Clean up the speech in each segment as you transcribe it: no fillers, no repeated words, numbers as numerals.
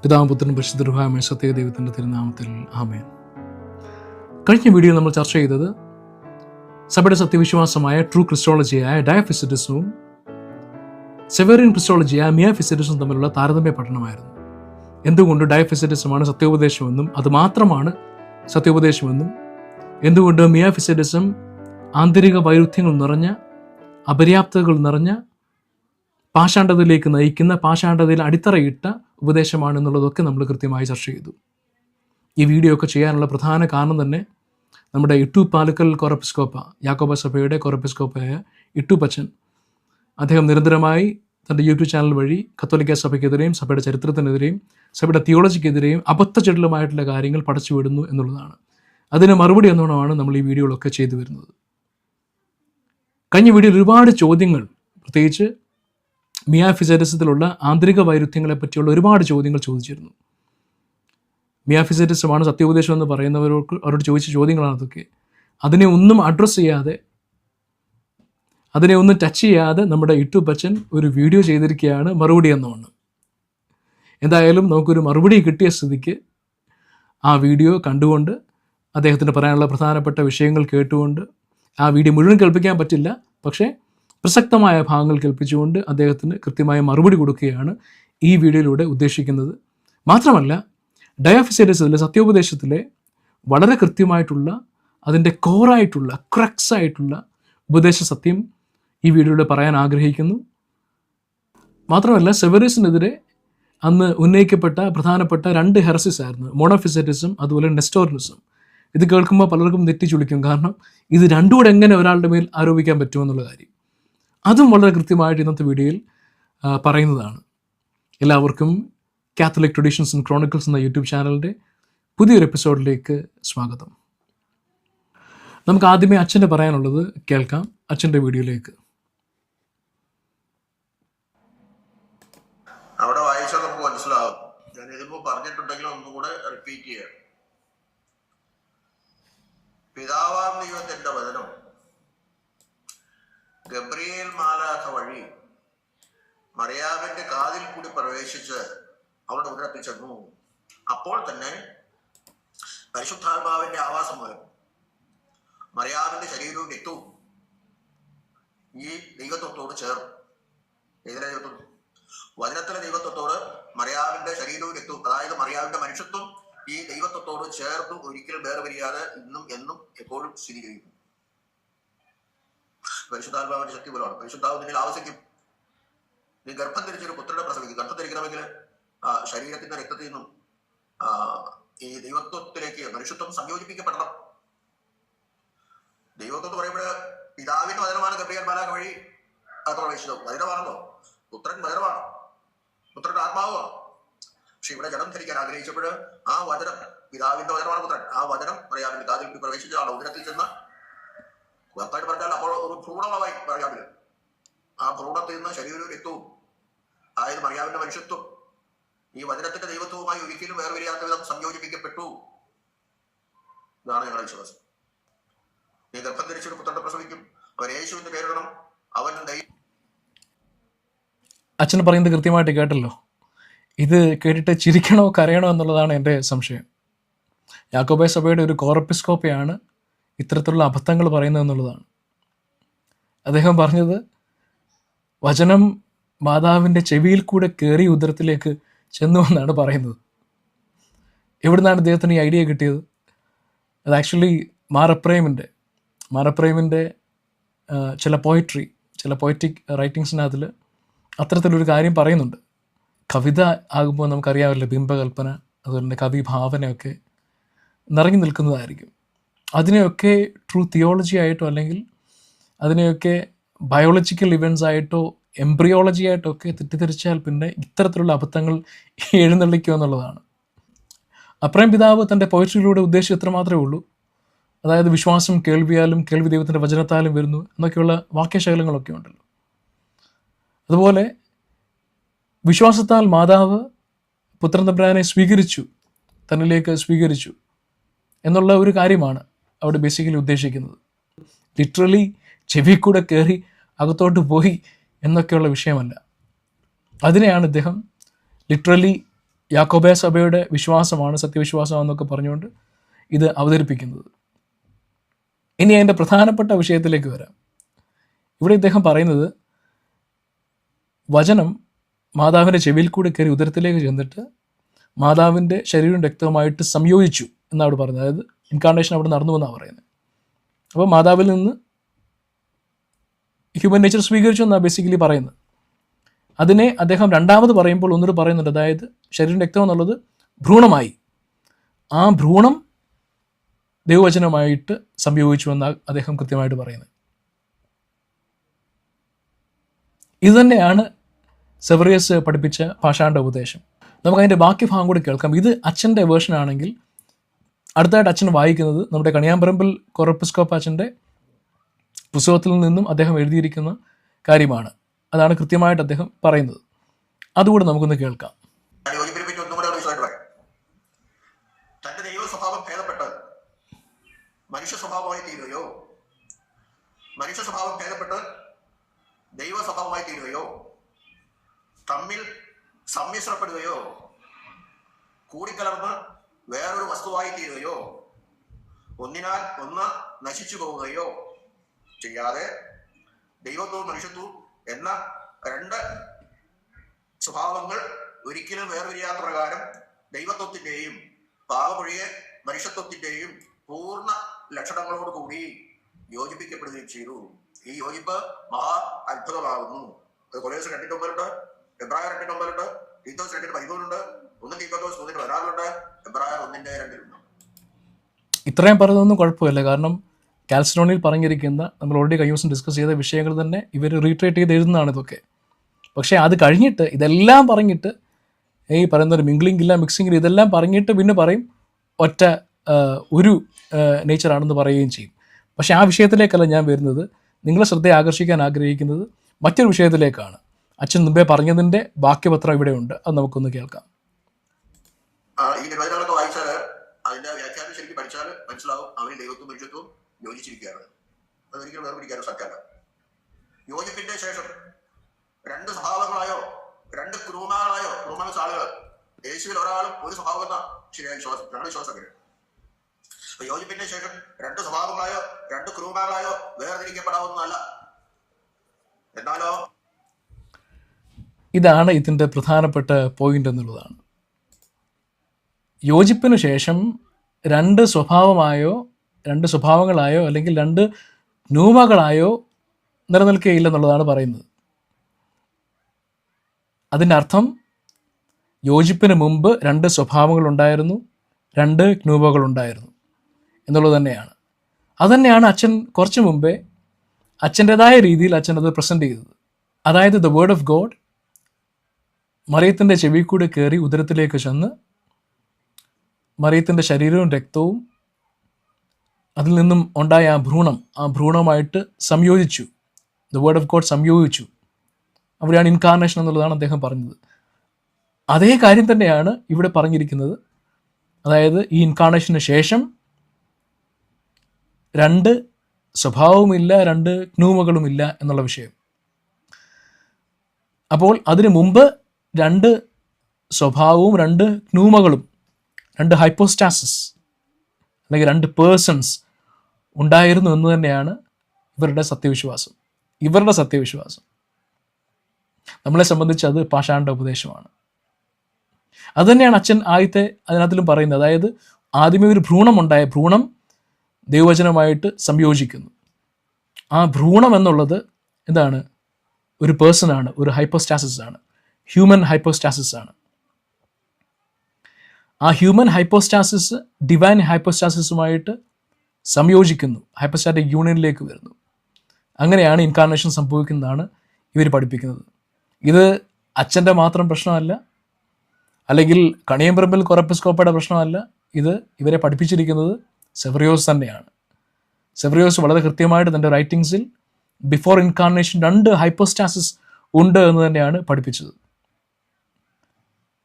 പിതാവും പുത്രനും പരിശുദ്ധരുമായ സത്യ ദൈവത്തിൻ്റെ തിരുനാമത്തിൽ ആമേൻ. കഴിഞ്ഞ വീഡിയോയിൽ നമ്മൾ ചർച്ച ചെയ്തത് സഭയുടെ സത്യവിശ്വാസമായ ട്രൂ ക്രിസ്റ്റോളജിയായ ഡയഫിസിറ്റിസവും സെവേറിയൻ ക്രിസ്റ്റോളജിയായ മിയാഫിസിറ്റിസും തമ്മിലുള്ള താരതമ്യ പഠനമായിരുന്നു. എന്തുകൊണ്ട് ഡയഫിസിറ്റിസമാണ് സത്യോപദേശമെന്നും അത് മാത്രമാണ് സത്യോപദേശമെന്നും, എന്തുകൊണ്ട് മിയാഫിസിറ്റിസം ആന്തരിക വൈരുദ്ധ്യങ്ങൾ നിറഞ്ഞ, അപര്യാപ്തതകൾ നിറഞ്ഞ, പാഷാണ്ഡതയിലേക്ക് നയിക്കുന്ന, പാഷാണ്ഡതയിൽ അടിത്തറയിട്ട ഉപദേശമാണെന്നുള്ളതൊക്കെ നമ്മൾ കൃത്യമായി ചർച്ച ചെയ്തു. ഈ വീഡിയോ ഒക്കെ ചെയ്യാനുള്ള പ്രധാന കാരണം തന്നെ നമ്മുടെ ഇട്ടു പാലക്കൽ കൊറപ്പിസ്കോപ്പ, യാക്കോബ സഭയുടെ കൊറപ്പിസ്കോപ്പയായ ഇട്ടു പച്ചൻ, അദ്ദേഹം നിരന്തരമായി തൻ്റെ യൂട്യൂബ് ചാനൽ വഴി കത്തോലിക്ക സഭയ്ക്കെതിരെയും സഭയുടെ ചരിത്രത്തിനെതിരെയും സഭയുടെ തിയോളജിക്കെതിരെയും അബദ്ധചെടലുമായിട്ടുള്ള കാര്യങ്ങൾ പടച്ചു വിടുന്നു എന്നുള്ളതാണ്. അതിന് മറുപടി എന്നോണമാണ് നമ്മൾ ഈ വീഡിയോകളൊക്കെ ചെയ്തു വരുന്നത്. കഴിഞ്ഞ വീഡിയോയിൽ ഒരുപാട് ചോദ്യങ്ങൾ, പ്രത്യേകിച്ച് മിയാഫിസിറ്റിസത്തിലുള്ള ആന്തരിക വൈരുദ്ധ്യങ്ങളെ പറ്റിയുള്ള ഒരുപാട് ചോദ്യങ്ങൾ ചോദിച്ചിരുന്നു. മിയാഫിസിറ്റിസമാണ് സത്യോപദേശം എന്ന് അവരോട് ചോദിച്ച ചോദ്യങ്ങളാണ് അതൊക്കെ. അതിനെ ഒന്നും അഡ്രസ്സ് ചെയ്യാതെ, അതിനെ ഒന്നും ടച്ച് ചെയ്യാതെ നമ്മുടെ ഇട്ടു ബച്ചൻ ഒരു വീഡിയോ ചെയ്തിരിക്കുകയാണ് മറുപടി എന്നോണം. എന്തായാലും നമുക്കൊരു മറുപടി കിട്ടിയ സ്ഥിതിക്ക് ആ വീഡിയോ കണ്ടുകൊണ്ട് അദ്ദേഹത്തിന് പറയാനുള്ള പ്രധാനപ്പെട്ട വിഷയങ്ങൾ കേട്ടുകൊണ്ട്, ആ വീഡിയോ മുഴുവൻ കേൾപ്പിക്കാൻ പറ്റില്ല, പക്ഷേ പ്രസക്തമായ ഭാഗങ്ങൾ കേൾപ്പിച്ചുകൊണ്ട് അദ്ദേഹത്തിന് കൃത്യമായ മറുപടി കൊടുക്കുകയാണ് ഈ വീഡിയോയിലൂടെ ഉദ്ദേശിക്കുന്നത്. മാത്രമല്ല, ഡയഫിസിറ്റിസത്തിലെ സത്യോപദേശത്തിലെ വളരെ കൃത്യമായിട്ടുള്ള, അതിൻ്റെ കോറായിട്ടുള്ള, ക്രക്സ് ആയിട്ടുള്ള ഉപദേശ സത്യം ഈ വീഡിയോയിലൂടെ പറയാൻ ആഗ്രഹിക്കുന്നു. മാത്രമല്ല, സെവറിയസിനെതിരെ അന്ന് ഉന്നയിക്കപ്പെട്ട പ്രധാനപ്പെട്ട 2 ഹെറസിസ് ആയിരുന്നു, മോണോഫിസിറ്റിസം അതുപോലെ നെസ്റ്റോറിനിസം. ഇത് കേൾക്കുമ്പോൾ പലർക്കും തെറ്റിച്ചുളിക്കും. കാരണം ഇത് രണ്ടും കൂടെ എങ്ങനെ ഒരാളുടെ മേൽ ആരോപിക്കാൻ പറ്റുമെന്നുള്ള കാര്യം അതും വളരെ കൃത്യമായിട്ട് ഇന്നത്തെ വീഡിയോയിൽ പറയുന്നതാണ്. എല്ലാവർക്കും കാത്തലിക് ട്രഡീഷൻസ് ആൻഡ് ക്രോണിക്കിൾസ് എന്ന യൂട്യൂബ് ചാനലിൻ്റെ പുതിയൊരു എപ്പിസോഡിലേക്ക് സ്വാഗതം. നമുക്ക് ആദ്യമേ അച്ഛൻ്റെ പറയാനുള്ളത് കേൾക്കാം. അച്ഛൻ്റെ വീഡിയോയിലേക്ക്. അവിടെ വായിച്ചാൽ നമുക്ക് മനസ്സിലാവും. ഞാൻ ഇതിപ്പോൾ പറഞ്ഞിട്ടുണ്ടെങ്കിലും ഒന്നും കൂടെ റിപ്പീറ്റ് ചെയ്യാം. പിതാവാം ദൈവത്തിന്റെ വചനം ഗബ്രിയേൽ മാലാഖ വഴി മറിയാമിന്റെ കാതിൽ കൂടി പ്രവേശിച്ച് അവരുടെ ഉദരത്തിൽ ചെന്നു. അപ്പോൾ തന്നെ പരിശുദ്ധാത്മാവിന്റെ ആവാസം മൂലം മറിയാമിന്റെ ശരീരവും രക്തവും ഈ ദൈവത്വത്തോട് ചേർന്നു. ഏതിലെ ദൈവത്വം? വചനത്തിലെ ദൈവത്വത്തോട് മറിയാമിന്റെ ശരീരവും രക്തവും, അതായത് മറിയാമിന്റെ മനുഷ്യത്വം ഈ ദൈവത്വത്തോട് ചേർന്ന് ഒരിക്കലും വേർപിരിയാതെ ഇന്നും എന്നും എപ്പോഴും സ്ഥിതി ചെയ്യുന്നു. പരിശുദ്ധാത്മാവിന്റെ ശക്തി പോലാണ്. പരിശുദ്ധാവ് നിന്നിൽ ആവശ്യിക്കും. നീ ഗർഭം ധരിച്ചൊരു പുത്രനെ പ്രസവിക്കും. ഗർഭം ധരിക്കണമെങ്കിൽ ശരീരത്തിന്റെ രക്തത്തിൽ നിന്നും ഈ ദൈവത്വത്തിലേക്ക് മനുഷ്യത്വം സംയോജിപ്പിക്കപ്പെടണം. ദൈവത്വം എന്ന് പറയുമ്പോൾ പിതാവിന്റെ വചനമാണ് ഗബ്രിയേൽ മാലാഖ വഴി പ്രവേശിച്ചത്. വചനമാണല്ലോ. പുത്രൻ വചനമാണ്, പുത്രന്റെ ആത്മാവാണ്. പക്ഷെ ഇവിടെ ജനം ധരിക്കാൻ ആഗ്രഹിച്ചപ്പോൾ ആ വചനം, പിതാവിന്റെ വചനമാണ് പുത്രൻ, ആ വചനം മറിയാമിന്റെ കാതിൽ കൂടി പ്രവേശിച്ച ആളുടെ ഉദരത്തിൽ ചെന്ന്, വാർത്തായിട്ട് പറഞ്ഞാൽ അപ്പോൾ ഒരു ഭ്രൂണമായി മറിയാമിന്, ആ ഭ്രൂണത്തിൽ നിന്ന് ശരീരവും രക്തവും, അതായത് മറിയാമിന്റെ മനുഷ്യത്വം ഈ വചനത്തിന്റെ ദൈവത്വവുമായി ഒരിക്കലും വേർപിരിയാത്ത വിധം സംയോജിപ്പിക്കപ്പെട്ടു. ഇതാണ് ഞങ്ങളുടെ വിശ്വാസം. നീ ഗർഭം ധരിച്ചൊരു പുത്രനെ പ്രസവിക്കും, അവൻ യേശുവിന്റെ പേരിടണം, അവൻ അച്ഛൻ പറയുന്നത് കൃത്യമായിട്ട് കേട്ടല്ലോ. ഇത് കേട്ടിട്ട് ചിരിക്കണോ കരയണോ എന്നുള്ളതാണ് എൻ്റെ സംശയം. യാക്കോബ സഭയുടെ ഒരു കോറപ്പിസ്കോപ്പയാണ് ഇത്തരത്തിലുള്ള അബദ്ധങ്ങൾ പറയുന്നത് എന്നുള്ളതാണ്. അദ്ദേഹം പറഞ്ഞത് വചനം മാതാവിൻ്റെ ചെവിയിൽ കൂടെ കയറി ഉദരത്തിലേക്ക് ചെന്നു എന്നാണ് പറയുന്നത്. എവിടെ നിന്നാണ് ഇദ്ദേഹത്തിന് ഈ ഐഡിയ കിട്ടിയത്? അത് ആക്ച്വലി മാറപ്രേമിൻ്റെ ചില പോയറ്റിക് റൈറ്റിങ്സിനകത്തിൽ അത്തരത്തിലൊരു കാര്യം പറയുന്നുണ്ട്. കവിത ആകുമ്പോൾ നമുക്കറിയാമല്ലോ, ബിംബകൽപ്പന അതുപോലെ തന്നെ കവി ഭാവനയൊക്കെ നിറഞ്ഞു നിൽക്കുന്നതായിരിക്കും. അതിനെയൊക്കെ ട്രൂ തിയോളജി ആയിട്ടോ അല്ലെങ്കിൽ അതിനെയൊക്കെ ബയോളജിക്കൽ ഇവൻറ്റ്സ് ആയിട്ടോ എംബ്രിയോളജി ആയിട്ടോ ഒക്കെ തെറ്റിദ്ധരിച്ചാൽ പിന്നെ ഇത്തരത്തിലുള്ള അബദ്ധങ്ങൾ എഴുന്നള്ളിക്കുക എന്നുള്ളതാണ്. അപ്രേം പിതാവ് തൻ്റെ പോയട്രിയിലൂടെ ഉദ്ദേശിച്ച് എത്ര മാത്രമേ ഉള്ളൂ. അതായത് വിശ്വാസം കേൾവിയാലും കേൾവി ദൈവത്തിൻ്റെ വചനത്താലും വരുന്നു എന്നൊക്കെയുള്ള വാക്യശകലങ്ങളൊക്കെ ഉണ്ടല്ലോ. അതുപോലെ വിശ്വാസത്താൽ മാതാവ് പുത്രൻ തമ്പുരാനെ തന്നിലേക്ക് സ്വീകരിച്ചു എന്നുള്ള ഒരു കാര്യമാണ് അവിടെ ബേസിക്കലി ഉദ്ദേശിക്കുന്നത്. ലിറ്ററലി ചെവി കൂടെ കയറി അകത്തോട്ട് പോയി എന്നൊക്കെയുള്ള വിഷയമല്ല. അതിനെയാണ് ഇദ്ദേഹം ലിറ്ററലി യാക്കോബായ സഭയുടെ വിശ്വാസമാണ്, സത്യവിശ്വാസമാണെന്നൊക്കെ പറഞ്ഞുകൊണ്ട് ഇത് അവതരിപ്പിക്കുന്നത്. ഇനി അതിൻ്റെ പ്രധാനപ്പെട്ട വിഷയത്തിലേക്ക് വരാം. ഇവിടെ ഇദ്ദേഹം പറയുന്നത് വചനം മാതാവിൻ്റെ ചെവിയിൽ കൂടി കയറി ഉദരത്തിലേക്ക് ചെന്നിട്ട് മാതാവിൻ്റെ ശരീരവും രക്തവുമായിട്ട് സംയോജിച്ചു എന്നാണ് അവിടെ പറയുന്നത്. അതായത് ഇൻകാർണേഷൻ അവിടെ നടന്നു എന്നാണ് പറയുന്നത്. അപ്പോൾ മാതാവിൽ നിന്ന് ഹ്യൂമൻ നേച്ചർ സ്വീകരിച്ചു എന്നാണ് ബേസിക്കലി പറയുന്നത്. അതിനെ അദ്ദേഹം രണ്ടാമത് പറയുമ്പോൾ ഒന്നുകൂടി പറയുന്നുണ്ട്. അതായത് ശരീരം രക്തം എന്നുള്ളത് ഭ്രൂണമായി, ആ ഭ്രൂണം ദൈവവചനമായിട്ട് സംയോജിച്ചു എന്നാണ് അദ്ദേഹം കൃത്യമായിട്ട് പറയുന്നത്. ഇതുതന്നെയാണ് സെവറിയസ് പഠിപ്പിച്ച പാഷാണ്ഡ ഉപദേശം. നമുക്കതിൻ്റെ ബാക്കി ഭാഗം കൂടി കേൾക്കാം. ഇത് അച്ഛൻ്റെ വേർഷൻ ആണെങ്കിൽ അടുത്തായിട്ട് അച്ഛൻ വായിക്കുന്നത് നമ്മുടെ കണിയാമ്പറമ്പിൽ കൊറപ്പിസ്കോപ്പ് അച്ഛൻ്റെ പുസ്തകത്തിൽ നിന്നും അദ്ദേഹം എഴുതിയിരിക്കുന്ന കാര്യമാണ്. അതാണ് കൃത്യമായിട്ട് അദ്ദേഹം പറയുന്നത്. അതുകൂടെ നമുക്കൊന്ന് കേൾക്കാം. തന്റെ ദൈവ സ്വഭാവം ഭേദപ്പെട്ട് മനുഷ്യ സ്വഭാവമായി തീരുകയോ, മനുഷ്യ സ്വഭാവം ഭേദപ്പെട്ട് ദൈവ സ്വഭാവമായി തീരുകയോ, തമ്മിൽ സമ്മിശ്രപ്പെടുകയോ, കൂടിക്കലർന്ന് വേറൊരു വസ്തുവായി തീരുകയോ, ഒന്നിനാൽ ഒന്ന് നശിച്ചു പോവുകയോ ചെയ്യാതെ ദൈവത്വവും മനുഷ്യത്വവും എന്ന രണ്ട് സ്വഭാവങ്ങൾ ഒരിക്കലും വേർപിരിയാത്ത പ്രകാരം ദൈവത്വത്തിന്റെയും പാപമൊഴിയെ മനുഷ്യത്വത്തിന്റെയും പൂർണ്ണ ലക്ഷണങ്ങളോട് കൂടി യോജിപ്പിക്കപ്പെടുകയും ചെയ്തു. ഈ യോജിപ്പ് മഹാ അത്ഭുതമാകുന്നു. കൊലോസ്യർ 2:9, എബ്രായർ 2:9, തീത്തോസ് 2:13, 1 തീത്തോസ് 3:16, എബ്രായർ 1:2. ഇത്രയും പറയുന്നതൊന്നും കുഴപ്പമില്ല. കാരണം കാൽസിഡോണിൽ പറഞ്ഞിരിക്കുന്ന, നമ്മൾ ഓൾറെഡി കഴിഞ്ഞ ദിവസം ഡിസ്കസ് ചെയ്ത വിഷയങ്ങൾ തന്നെ ഇവർ റീട്രേറ്റ് ചെയ്ത് എഴുതുന്നതാണ് ഇതൊക്കെ. പക്ഷേ അത് കഴിഞ്ഞിട്ട് ഇതെല്ലാം പറഞ്ഞിട്ട് ഈ പറയുന്ന മിംഗ്ലിംഗ് ഇല്ല, മിക്സിംഗ് ഇല്ല, ഇതെല്ലാം പറഞ്ഞിട്ട് പിന്നെ പറയും ഒറ്റ ഒരു നേച്ചറാണെന്ന് പറയുകയും ചെയ്യും. പക്ഷേ ആ വിഷയത്തിലേക്കല്ല ഞാൻ വരുന്നത്. നിങ്ങളെ ശ്രദ്ധയെ ആകർഷിക്കാൻ ആഗ്രഹിക്കുന്നത് മറ്റൊരു വിഷയത്തിലേക്കാണ്. അച്ഛൻ മുമ്പേ പറഞ്ഞതിൻ്റെ ബാക്കിപത്രം ഇവിടെയുണ്ട്, അത് നമുക്കൊന്ന് കേൾക്കാം. ഈ നിർവചനങ്ങളൊക്കെ വായിച്ചാൽ അതിന്റെ വ്യാഖ്യാനം ശരിക്കും പഠിച്ചാൽ മനസ്സിലാവും അവന് ദൈവത്വം മനുഷ്യത്വവും യോജിച്ചിരിക്കുകയാണ്. അതൊരിക്കലും വേർപിരിക്കാനും സാധ്യമല്ല. യോജിപ്പിന്റെ ശേഷം രണ്ട് സ്വഭാവങ്ങളായോ രണ്ട് ക്രൂമാകളായോ, ക്രൂമൻസ് ആളുകൾ, യേശുവിൽ ഒരാളും ഒരു സ്വഭാവമെന്ന ശരിയായ വിശ്വാസം, ഞങ്ങളുടെ വിശ്വാസം. അപ്പൊ യോജിപ്പിന്റെ ശേഷം രണ്ട് സ്വഭാവങ്ങളായോ രണ്ട് ക്രൂമാകളായോ വേർതിരിക്കപ്പെടാവുന്നതല്ല. എന്നാലോ ഇതാണ് ഇതിൻ്റെ പ്രധാനപ്പെട്ട പോയിന്റ് എന്നുള്ളതാണ്. യോജിപ്പിന് ശേഷം രണ്ട് സ്വഭാവങ്ങളായോ അല്ലെങ്കിൽ രണ്ട് ന്യൂമകളായോ നിലനിൽക്കുകയില്ലെന്നുള്ളതാണ് പറയുന്നത്. അതിൻ്റെ അർത്ഥം യോജിപ്പിന് മുമ്പ് രണ്ട് സ്വഭാവങ്ങളുണ്ടായിരുന്നു, രണ്ട് ന്യൂമകളുണ്ടായിരുന്നു എന്നുള്ളത് തന്നെയാണ്. അതുതന്നെയാണ് അച്ഛൻ കുറച്ച് മുമ്പേ അച്ഛൻ്റെതായ രീതിയിൽ അച്ഛൻ അത് പ്രസൻറ്റ് ചെയ്തത്. അതായത് ദ വേർഡ് ഓഫ് ഗോഡ് മറിയത്തിൻ്റെ ചെവി കൂടെ കയറി ഉദരത്തിലേക്ക് ചെന്ന് മറിയത്തിൻ്റെ ശരീരവും രക്തവും അതിൽ നിന്നും ഉണ്ടായ ആ ഭ്രൂണമായിട്ട് സംയോജിച്ചു. ദ വേർഡ് ഓഫ് ഗോഡ് സംയോജിച്ചു. അവിടെയാണ് ഇൻകാർണേഷൻ എന്നുള്ളതാണ് അദ്ദേഹം പറഞ്ഞത്. അതേ കാര്യം തന്നെയാണ് ഇവിടെ പറഞ്ഞിരിക്കുന്നത്. അതായത് ഈ ഇൻകാർണേഷന് ശേഷം രണ്ട് സ്വഭാവവുമില്ല, രണ്ട് ന്യൂമകളുമില്ല എന്നുള്ള വിഷയം. അപ്പോൾ അതിനു മുമ്പ് രണ്ട് സ്വഭാവവും രണ്ട് ന്യൂമകളും, രണ്ട് ഹൈപ്പോസ്റ്റാസിസ് അല്ലെങ്കിൽ രണ്ട് പേഴ്സൺസ് ഉണ്ടായിരുന്നു എന്ന് തന്നെയാണ് ഇവരുടെ സത്യവിശ്വാസം. നമ്മളെ സംബന്ധിച്ച് അത് പാഷാണ്ഡ ഉപദേശമാണ്. അതുതന്നെയാണ് അച്ഛൻ അതിനകത്തിലും പറയുന്നത്. അതായത് ആദ്യമേ ഒരു ഭ്രൂണം ദൈവവചനമായിട്ട് സംയോജിക്കുന്നു. ആ ഭ്രൂണം എന്നുള്ളത് എന്താണ്? ഒരു പേഴ്സണാണ്, ഒരു ഹൈപ്പോസ്റ്റാസിസ് ആണ്, ഹ്യൂമൻ ഹൈപ്പോസ്റ്റാസിസ് ആണ്. ആ ഹ്യൂമൻ ഹൈപ്പോസ്റ്റാസിസ് ഡിവൈൻ ഹൈപ്പോസ്റ്റാസിസുമായിട്ട് സംയോജിക്കുന്നു, ഹൈപ്പോസ്റ്റാറ്റിക് യൂണിയനിലേക്ക് വരുന്നു. അങ്ങനെയാണ് ഇൻകാർണേഷൻ സംഭവിക്കുന്നതാണ് ഇവർ പഠിപ്പിക്കുന്നത്. ഇത് അച്ഛൻ്റെ മാത്രം പ്രശ്നമല്ല, അല്ലെങ്കിൽ കണിയമ്പറമ്പിൽ കൊറപ്പിസ്കോപ്പയുടെ പ്രശ്നമല്ല. ഇത് ഇവരെ പഠിപ്പിച്ചിരിക്കുന്നത് സെവറിയോസ് തന്നെയാണ്. സെവറിയോസ് വളരെ കൃത്യമായിട്ട് തൻ്റെ റൈറ്റിങ്സിൽ ബിഫോർ ഇൻകാർണേഷൻ രണ്ട് ഹൈപ്പോസ്റ്റാസിസ് ഉണ്ട് എന്ന് തന്നെയാണ് പഠിപ്പിച്ചത്.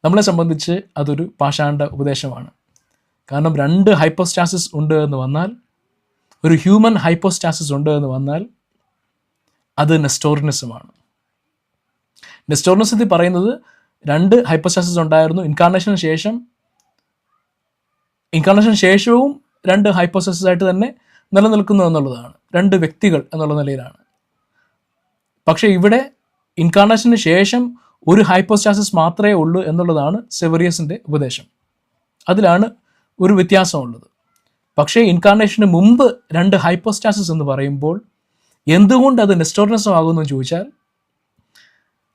നമ്മളെ സംബന്ധിച്ച് അതൊരു പാഷാണ്ഡ ഉപദേശമാണ്. കാരണം രണ്ട് ഹൈപ്പോസ്റ്റാസിസ് ഉണ്ട് എന്ന് വന്നാൽ, ഒരു ഹ്യൂമൻ ഹൈപ്പോസ്റ്റാസിസ് ഉണ്ട് എന്ന് വന്നാൽ അത് നെസ്റ്റോറിനിസമാണ്. നെസ്റ്റോറിനിസത്തിൽ പറയുന്നത് 2 ഹൈപ്പോസ്റ്റാസിസ് ഉണ്ടായിരുന്നു. ഇൻകാർണേഷന് ശേഷവും 2 ഹൈപ്പോസ്റ്റാസിസ് ആയിട്ട് തന്നെ നിലനിൽക്കുന്നു എന്നുള്ളതാണ്. 2 വ്യക്തികൾ എന്നുള്ള നിലയിലാണ്. പക്ഷേ ഇവിടെ ഇൻകാർണേഷന് ശേഷം ഒരു ഹൈപ്പോസ്റ്റാസിസ് മാത്രമേ ഉള്ളൂ എന്നുള്ളതാണ് സെവറിയസിൻ്റെ ഉപദേശം. അതിലാണ് ഒരു വ്യത്യാസമുള്ളത്. പക്ഷേ ഇൻകാർണേഷന് മുമ്പ് 2 ഹൈപ്പോസ്റ്റാസിസ് എന്ന് പറയുമ്പോൾ എന്തുകൊണ്ട് അത് നെസ്റ്റോറിനസം ആകുമെന്ന് ചോദിച്ചാൽ,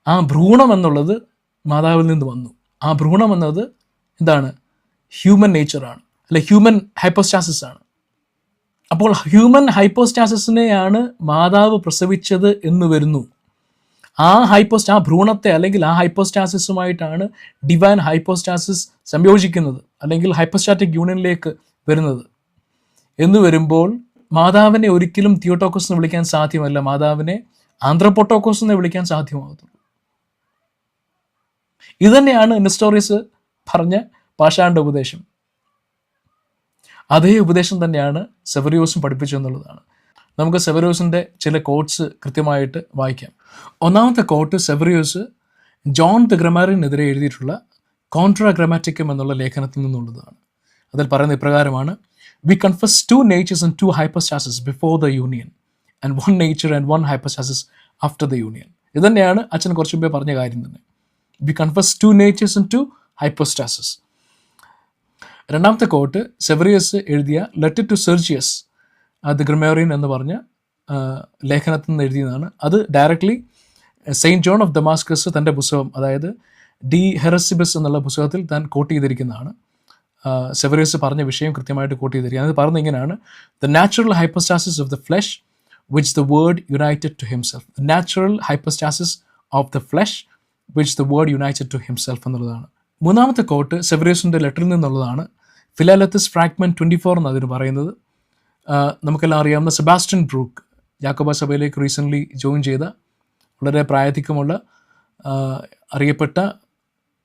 ആ ഭ്രൂണം എന്നുള്ളത് മാതാവിൽ നിന്ന് വന്നു. ആ ഭ്രൂണം എന്നത് എന്താണ്? ഹ്യൂമൻ നേച്ചറാണ്, അല്ലെ ഹ്യൂമൻ ഹൈപ്പോസ്റ്റാസിസ് ആണ്. അപ്പോൾ ഹ്യൂമൻ ഹൈപ്പോസ്റ്റാസിസിനെയാണ് മാതാവ് പ്രസവിച്ചത് എന്ന് വരുന്നു. ആ ഭ്രൂണത്തെ അല്ലെങ്കിൽ ആ ഹൈപ്പോസ്റ്റാസിസുമായിട്ടാണ് ഡിവൈൻ ഹൈപ്പോസ്റ്റാസിസ് സംയോജിക്കുന്നത്, അല്ലെങ്കിൽ ഹൈപ്പോസ്റ്റാറ്റിക് യൂണിയനിലേക്ക് വരുന്നത് എന്ന് വരുമ്പോൾ മാതാവിനെ ഒരിക്കലും തിയോട്ടോക്കോസ് എന്ന് വിളിക്കാൻ സാധ്യമല്ല. മാതാവിനെ ആന്ത്രപ്പോട്ടോക്കോസ് എന്ന് വിളിക്കാൻ സാധ്യമാകത്തുള്ളൂ. ഇതുതന്നെയാണ് നെസ്റ്റോറിയസ് പറഞ്ഞ പാഷാണ്ഡ ഉപദേശം. അതേ ഉപദേശം തന്നെയാണ് സെവറിയോസും പഠിപ്പിച്ചെന്നുള്ളതാണ്. നമുക്ക് സെവറിയോസിൻ്റെ ചില കോട്ട്സ് കൃത്യമായിട്ട് വായിക്കാം. ഒന്നാമത്തെ കോട്ട് സെവറിയോസ് ജോൺ ദ ഗ്രമാറിനെതിരെ എഴുതിയിട്ടുള്ള കോൺട്രാ ഗ്രമാറ്റിക്കം എന്നുള്ള ലേഖനത്തിൽ നിന്നുള്ളതാണ്. അതിൽ പറയുന്ന ഇപ്രകാരമാണ്: We confess 2 natures and 2 hypostases before the union, and 1 nature and 1 hypostasis after the union. ഇത് തന്നെയാണ് അച്ഛൻ കുറച്ചു മുമ്പേ പറഞ്ഞ കാര്യം തന്നെ. We confess 2 natures and 2 hypostases. രണ്ടാമത്തെ കോട്ട് സെവറിയസ് എഴുതിയ ലെറ്റർ ടു സെർജിയസ് ദ ഗ്രമേറിയൻ എന്ന് പറഞ്ഞ ലേഖനത്തിൽ നിന്ന് എഴുതിയതാണ്. അത് directly saint John of Damascus തൻ്റെ പുസ്തകം, അതായത് ഡി ഹെറസിബസ് എന്നുള്ള പുസ്തകത്തിൽ താൻ കോട്ട് ചെയ്തിരിക്കുന്നതാണ്. സെവറിയസ് പറഞ്ഞ വിഷയം കൃത്യമായിട്ട് കോട്ട് ചെയ്തിരിക്കുക. അത് പറഞ്ഞ ഇങ്ങനെയാണ്: the natural hypostasis of the flesh which the word united to himself. The natural hypostasis of the flesh which the word united to himself എന്നുള്ളതാണ്. മൂന്നാമത്തെ കോട്ട് സെവറിയസിൻ്റെ ലെറ്ററിൽ നിന്നുള്ളതാണ്. ഫിലാലത്തസ് ഫ്രാഗ്മെൻറ്റ് 24 എന്ന് അതിന് പറയുന്നത്. നമുക്കെല്ലാം അറിയാവുന്ന സെബാസ്റ്റ്യൻ ബ്രൂക്ക്, യാക്കോബ സഭയിലേക്ക് റീസെൻ്റ്ലി ജോയിൻ ചെയ്ത വളരെ പ്രായാധിക്യമുള്ള അറിയപ്പെട്ട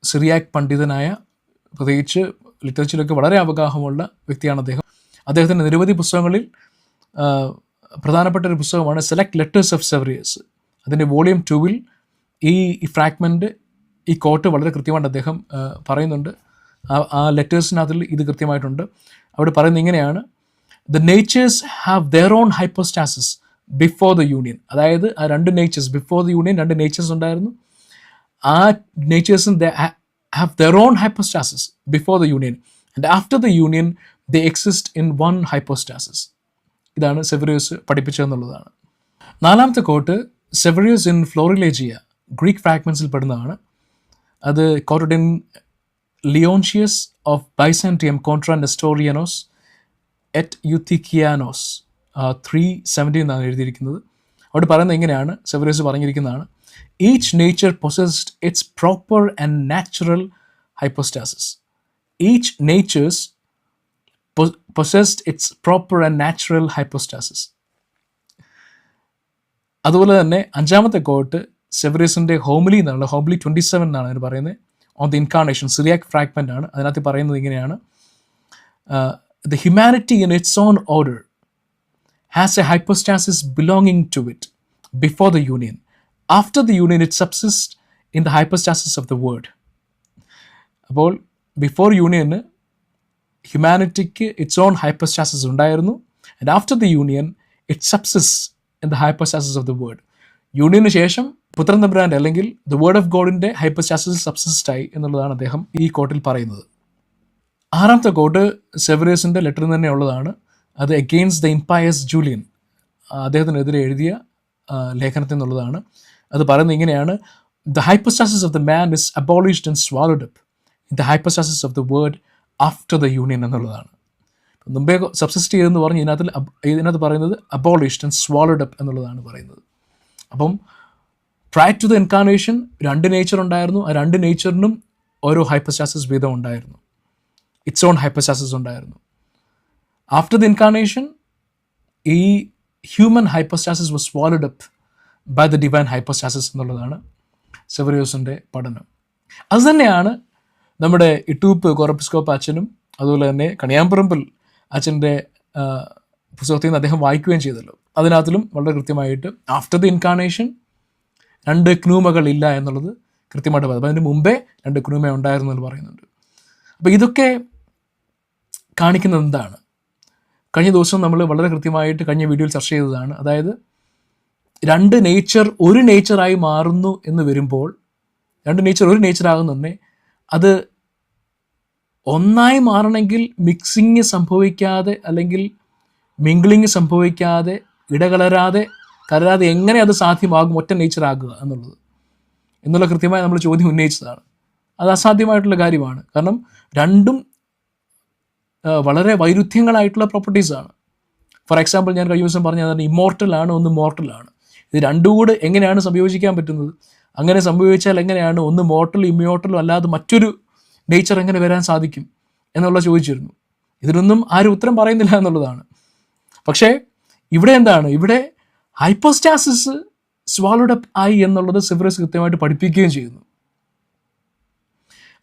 സിറിയാക് പണ്ഡിതനായ, പ്രത്യേകിച്ച് ലിറ്ററേച്ചറിലൊക്കെ വളരെ അവഗാഹമുള്ള വ്യക്തിയാണ് അദ്ദേഹം. അദ്ദേഹത്തിൻ്റെ നിരവധി പുസ്തകങ്ങളിൽ പ്രധാനപ്പെട്ട ഒരു പുസ്തകമാണ് സെലക്ട് ലെറ്റേഴ്സ് ഓഫ് സെവറിയസ്. അതിൻ്റെ വോളിയം 2-ൽ ഈ ഫ്രാഗ്മെൻറ്റ്, ഈ കോട്ട് വളരെ കൃത്യമായിട്ട് അദ്ദേഹം പറയുന്നുണ്ട്. ആ ലെറ്റേഴ്സിനകത്തിൽ ഇത് കൃത്യമായിട്ടുണ്ട്. അവിടെ പറയുന്നത് ഇങ്ങനെയാണ്: the natures have their own hypostasis before the union. അതായത് ആ 2 natures, before the union 2 natures ഉണ്ടായിരുന്നു. ആ നേച്ചേഴ്സും have their own hypostasis before the union, and after the union they exist in one hypostasis. ഇതാണ് സെവറിയസ് പഠിപ്പിച്ചതെന്നുള്ളതാണ്. നാലാമത്തെ quote Severus in florilegia, Greek ഫ്രാഗ്മെൻസിൽ പെടുന്നതാണ്. അത് quoted in Leontius of Byzantium Contra Nestorianos et Eutychianos 370 എന്നാണ് എഴുതിയിരിക്കുന്നത്. അവിടെ പറയുന്നത് ഇങ്ങനെയാണ്, Severios പറഞ്ഞിരിക്കുന്നതാണ്: Each nature possessed its proper and natural hypostasis. Each natures possessed its proper and natural hypostasis. അതുപോലെ തന്നെ അഞ്ചാമത്തെ കോട്ട് സെവറിയസിൻ്റെ ഹോമിലി എന്നുള്ള, ഹോമിലി 27 എന്നാണ് അതിന് പറയുന്നത്, on the incarnation, Cyriac fragment ആണ്. അതിനകത്ത് പറയുന്നത് ഇങ്ങനെയാണ്: The humanity in its own order has a hypostasis belonging to it before the union. After the union it subsists in the hypostasis of the word. അപ്പോൾ before യൂണിയന് ഹ്യൂമാനിറ്റിക്ക് its own hypostasis ഉണ്ടായിരുന്നു. And after the union it subsist in the hypostasis of the word. യൂണിയന് ശേഷം പുത്രൻ തമ്പുരാൻ്റെ അല്ലെങ്കിൽ the word of ഗോഡിൻ്റെ ഹൈപ്പോസ്റ്റാസിസ് സബ്സിസ്റ്റായി എന്നുള്ളതാണ് അദ്ദേഹം ഈ കോട്ടിൽ പറയുന്നത്. ആറാമത്തെ കോട്ട് സെവറിയസിൻ്റെ ലെറ്ററിൽ തന്നെ ഉള്ളതാണ്. അത് അഗെയിൻസ്റ്റ് ദ ഇംപയസ് ജൂലിയൻ, അദ്ദേഹത്തിനെതിരെ എഴുതിയ ലേഖനത്തിൽ നിന്നുള്ളതാണ്. അത് പറയുന്നത് ഇങ്ങനെയാണ്: the hypostasis of the man is abolished and swallowed up in the hypostasis of the word after the union എന്നുള്ളതാണ്. മുമ്പേ സബ്സിസ്റ്റ് ചെയ്തെന്ന് പറഞ്ഞ് ഇതിനകത്ത് പറയുന്നത് അബോളിഷ്ഡ് ആൻഡ് സ്വാലോഡ് അപ്പ് എന്നുള്ളതാണ് പറയുന്നത്. അപ്പം prior to the incarnation 2 nature ഉണ്ടായിരുന്നു. ആ 2 നേച്ചറിനും ഓരോ ഹൈപ്പോസ്റ്റാസിസ് വീതം ഉണ്ടായിരുന്നു, ഇറ്റ്സ് ഓൺ ഹൈപ്പോസ്റ്റാസിസ് ഉണ്ടായിരുന്നു. ആഫ്റ്റർ ദ ഇൻകാർണേഷൻ ഈ human hypostasis was swallowed up by the divine hypostasis എന്നുള്ളതാണ് സെവറിയോസിൻ്റെ പഠനം. അതുതന്നെയാണ് നമ്മുടെ ഇട്ടൂപ്പ് കോറപ്പിസ്കോപ്പ് അച്ഛനും അതുപോലെ തന്നെ കണിയാമ്പറമ്പിൽ അച്ഛൻ്റെ പുസ്തകത്തിൽ നിന്ന് അദ്ദേഹം വായിക്കുകയും ചെയ്തല്ലോ. അതിനകത്തിലും വളരെ കൃത്യമായിട്ട് ആഫ്റ്റർ ദി ഇൻകാർണേഷൻ 2 ക്നൂമകൾ ഇല്ല എന്നുള്ളത് കൃത്യമായിട്ട് പറയുന്നത്. അപ്പോൾ അതിന് മുമ്പേ 2 ക്നൂമ ഉണ്ടായിരുന്നു എന്ന് പറയുന്നുണ്ട്. അപ്പോൾ ഇതൊക്കെ കാണിക്കുന്നത് എന്താണ്? കഴിഞ്ഞ ദിവസം നമ്മൾ വളരെ കൃത്യമായിട്ട് കഴിഞ്ഞ വീഡിയോയിൽ ചർച്ച ചെയ്തതാണ്. അതായത് 2 നേച്ചർ ഒരു നേച്ചറായി മാറുന്നു എന്ന് വരുമ്പോൾ, 2 നേച്ചർ ഒരു നേച്ചറാകുന്നുണ്ടേ അത് ഒന്നായി മാറണമെങ്കിൽ മിക്സിങ് സംഭവിക്കാതെ അല്ലെങ്കിൽ മിംഗ്ലിങ് സംഭവിക്കാതെ കലരാതെ എങ്ങനെ അത് സാധ്യമാകും ഒറ്റ നേച്ചറാകുക എന്നുള്ള കൃത്യമായി നമ്മൾ ചോദ്യം ഉന്നയിച്ചതാണ്. അത് അസാധ്യമായിട്ടുള്ള കാര്യമാണ്. കാരണം രണ്ടും വളരെ വൈരുദ്ധ്യങ്ങളായിട്ടുള്ള പ്രോപ്പർട്ടീസാണ്. ഫോർ എക്സാമ്പിൾ ഞാൻ കഴിഞ്ഞ ദിവസം പറഞ്ഞതാണ്, ഇമ്മോർട്ടലാണ്, ഒന്ന് മോർട്ടലാണ്. ഇത് രണ്ടും കൂടെ എങ്ങനെയാണ് സംയോജിക്കാൻ പറ്റുന്നത്? അങ്ങനെ സംഭവിച്ചാൽ എങ്ങനെയാണ് ഒന്ന് മോർട്ടലും ഇമ്മോർട്ടലും അല്ലാതെ മറ്റൊരു നേച്ചർ എങ്ങനെ വരാൻ സാധിക്കും എന്നുള്ള ചോദിച്ചിരുന്നു. ഇതിനൊന്നും ആരും ഉത്തരം പറയുന്നില്ല എന്നുള്ളതാണ്. പക്ഷേ ഇവിടെ എന്താണ്, ഇവിടെ ഹൈപ്പോസ്റ്റാസിസ് സ്വാലോഡ് അപ്പ് ആയി എന്നുള്ളത് സെവറിയസ് കൃത്യമായിട്ട് പഠിപ്പിക്കുകയും ചെയ്യുന്നു.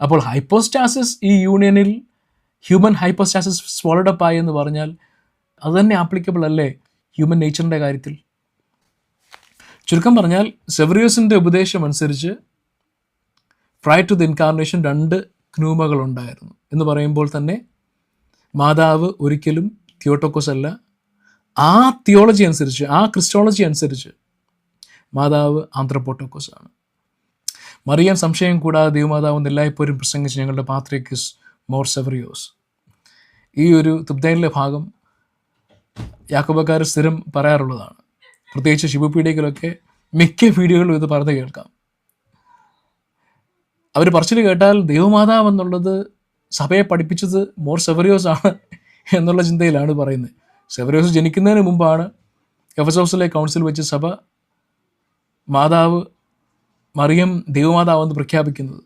അപ്പോൾ ഹൈപ്പോസ്റ്റാസിസ് ഈ യൂണിയനിൽ ഹ്യൂമൻ ഹൈപ്പോസ്റ്റാസിസ് സ്വാലോഡ് അപ്പ് ആയി എന്ന് പറഞ്ഞാൽ അത് തന്നെ ആപ്ലിക്കബിൾ അല്ലേ ഹ്യൂമൻ നേച്ചറിൻ്റെ കാര്യത്തിൽ? ചുരുക്കം പറഞ്ഞാൽ സെവറിയസിൻ്റെ ഉപദേശം അനുസരിച്ച് പ്രയർ ടു ദി ഇൻകാർണേഷൻ 2 ക്നൂമകളുണ്ടായിരുന്നു എന്ന് പറയുമ്പോൾ തന്നെ മാതാവ് ഒരിക്കലും തിയോട്ടോക്കോസ് അല്ല. ആ തിയോളജി അനുസരിച്ച്, ആ ക്രിസ്റ്റോളജി അനുസരിച്ച് മാതാവ് ആന്ത്രപ്പോട്ടോക്കോസ് ആണ്. മറിയം സംശയം കൂടാതെ ദൈവമാതാവെന്ന് എല്ലായ്പ്പോഴും പ്രസംഗിച്ച് ഞങ്ങളുടെ പാത്രിയർക്കിസ് മോർ സെവറിയോസ്. ഈ ഒരു തുബ്ദൈനിലെ ഭാഗം യാക്കോബക്കാർ സ്ഥിരം പറയാറുള്ളതാണ്. പ്രത്യേകിച്ച് ശിവപീഡികയിലൊക്കെ മിക്ക വീഡിയോകളിലും ഇത് പറഞ്ഞു കേൾക്കാം. അവർ പറച്ചിൽ കേട്ടാൽ ദൈവമാതാവ് എന്നുള്ളത് സഭയെ പഠിപ്പിച്ചത് മോർ സെവറിയോസ് ആണ് എന്നുള്ള ചിന്തയിലാണ് പറയുന്നത്. സെവറിയോസ് ജനിക്കുന്നതിന് മുമ്പാണ് എഫെസോസിലെ കൗൺസിൽ വെച്ച് സഭ മാതാവ് മറിയം ദൈവമാതാവെന്ന് പ്രഖ്യാപിക്കുന്നത്.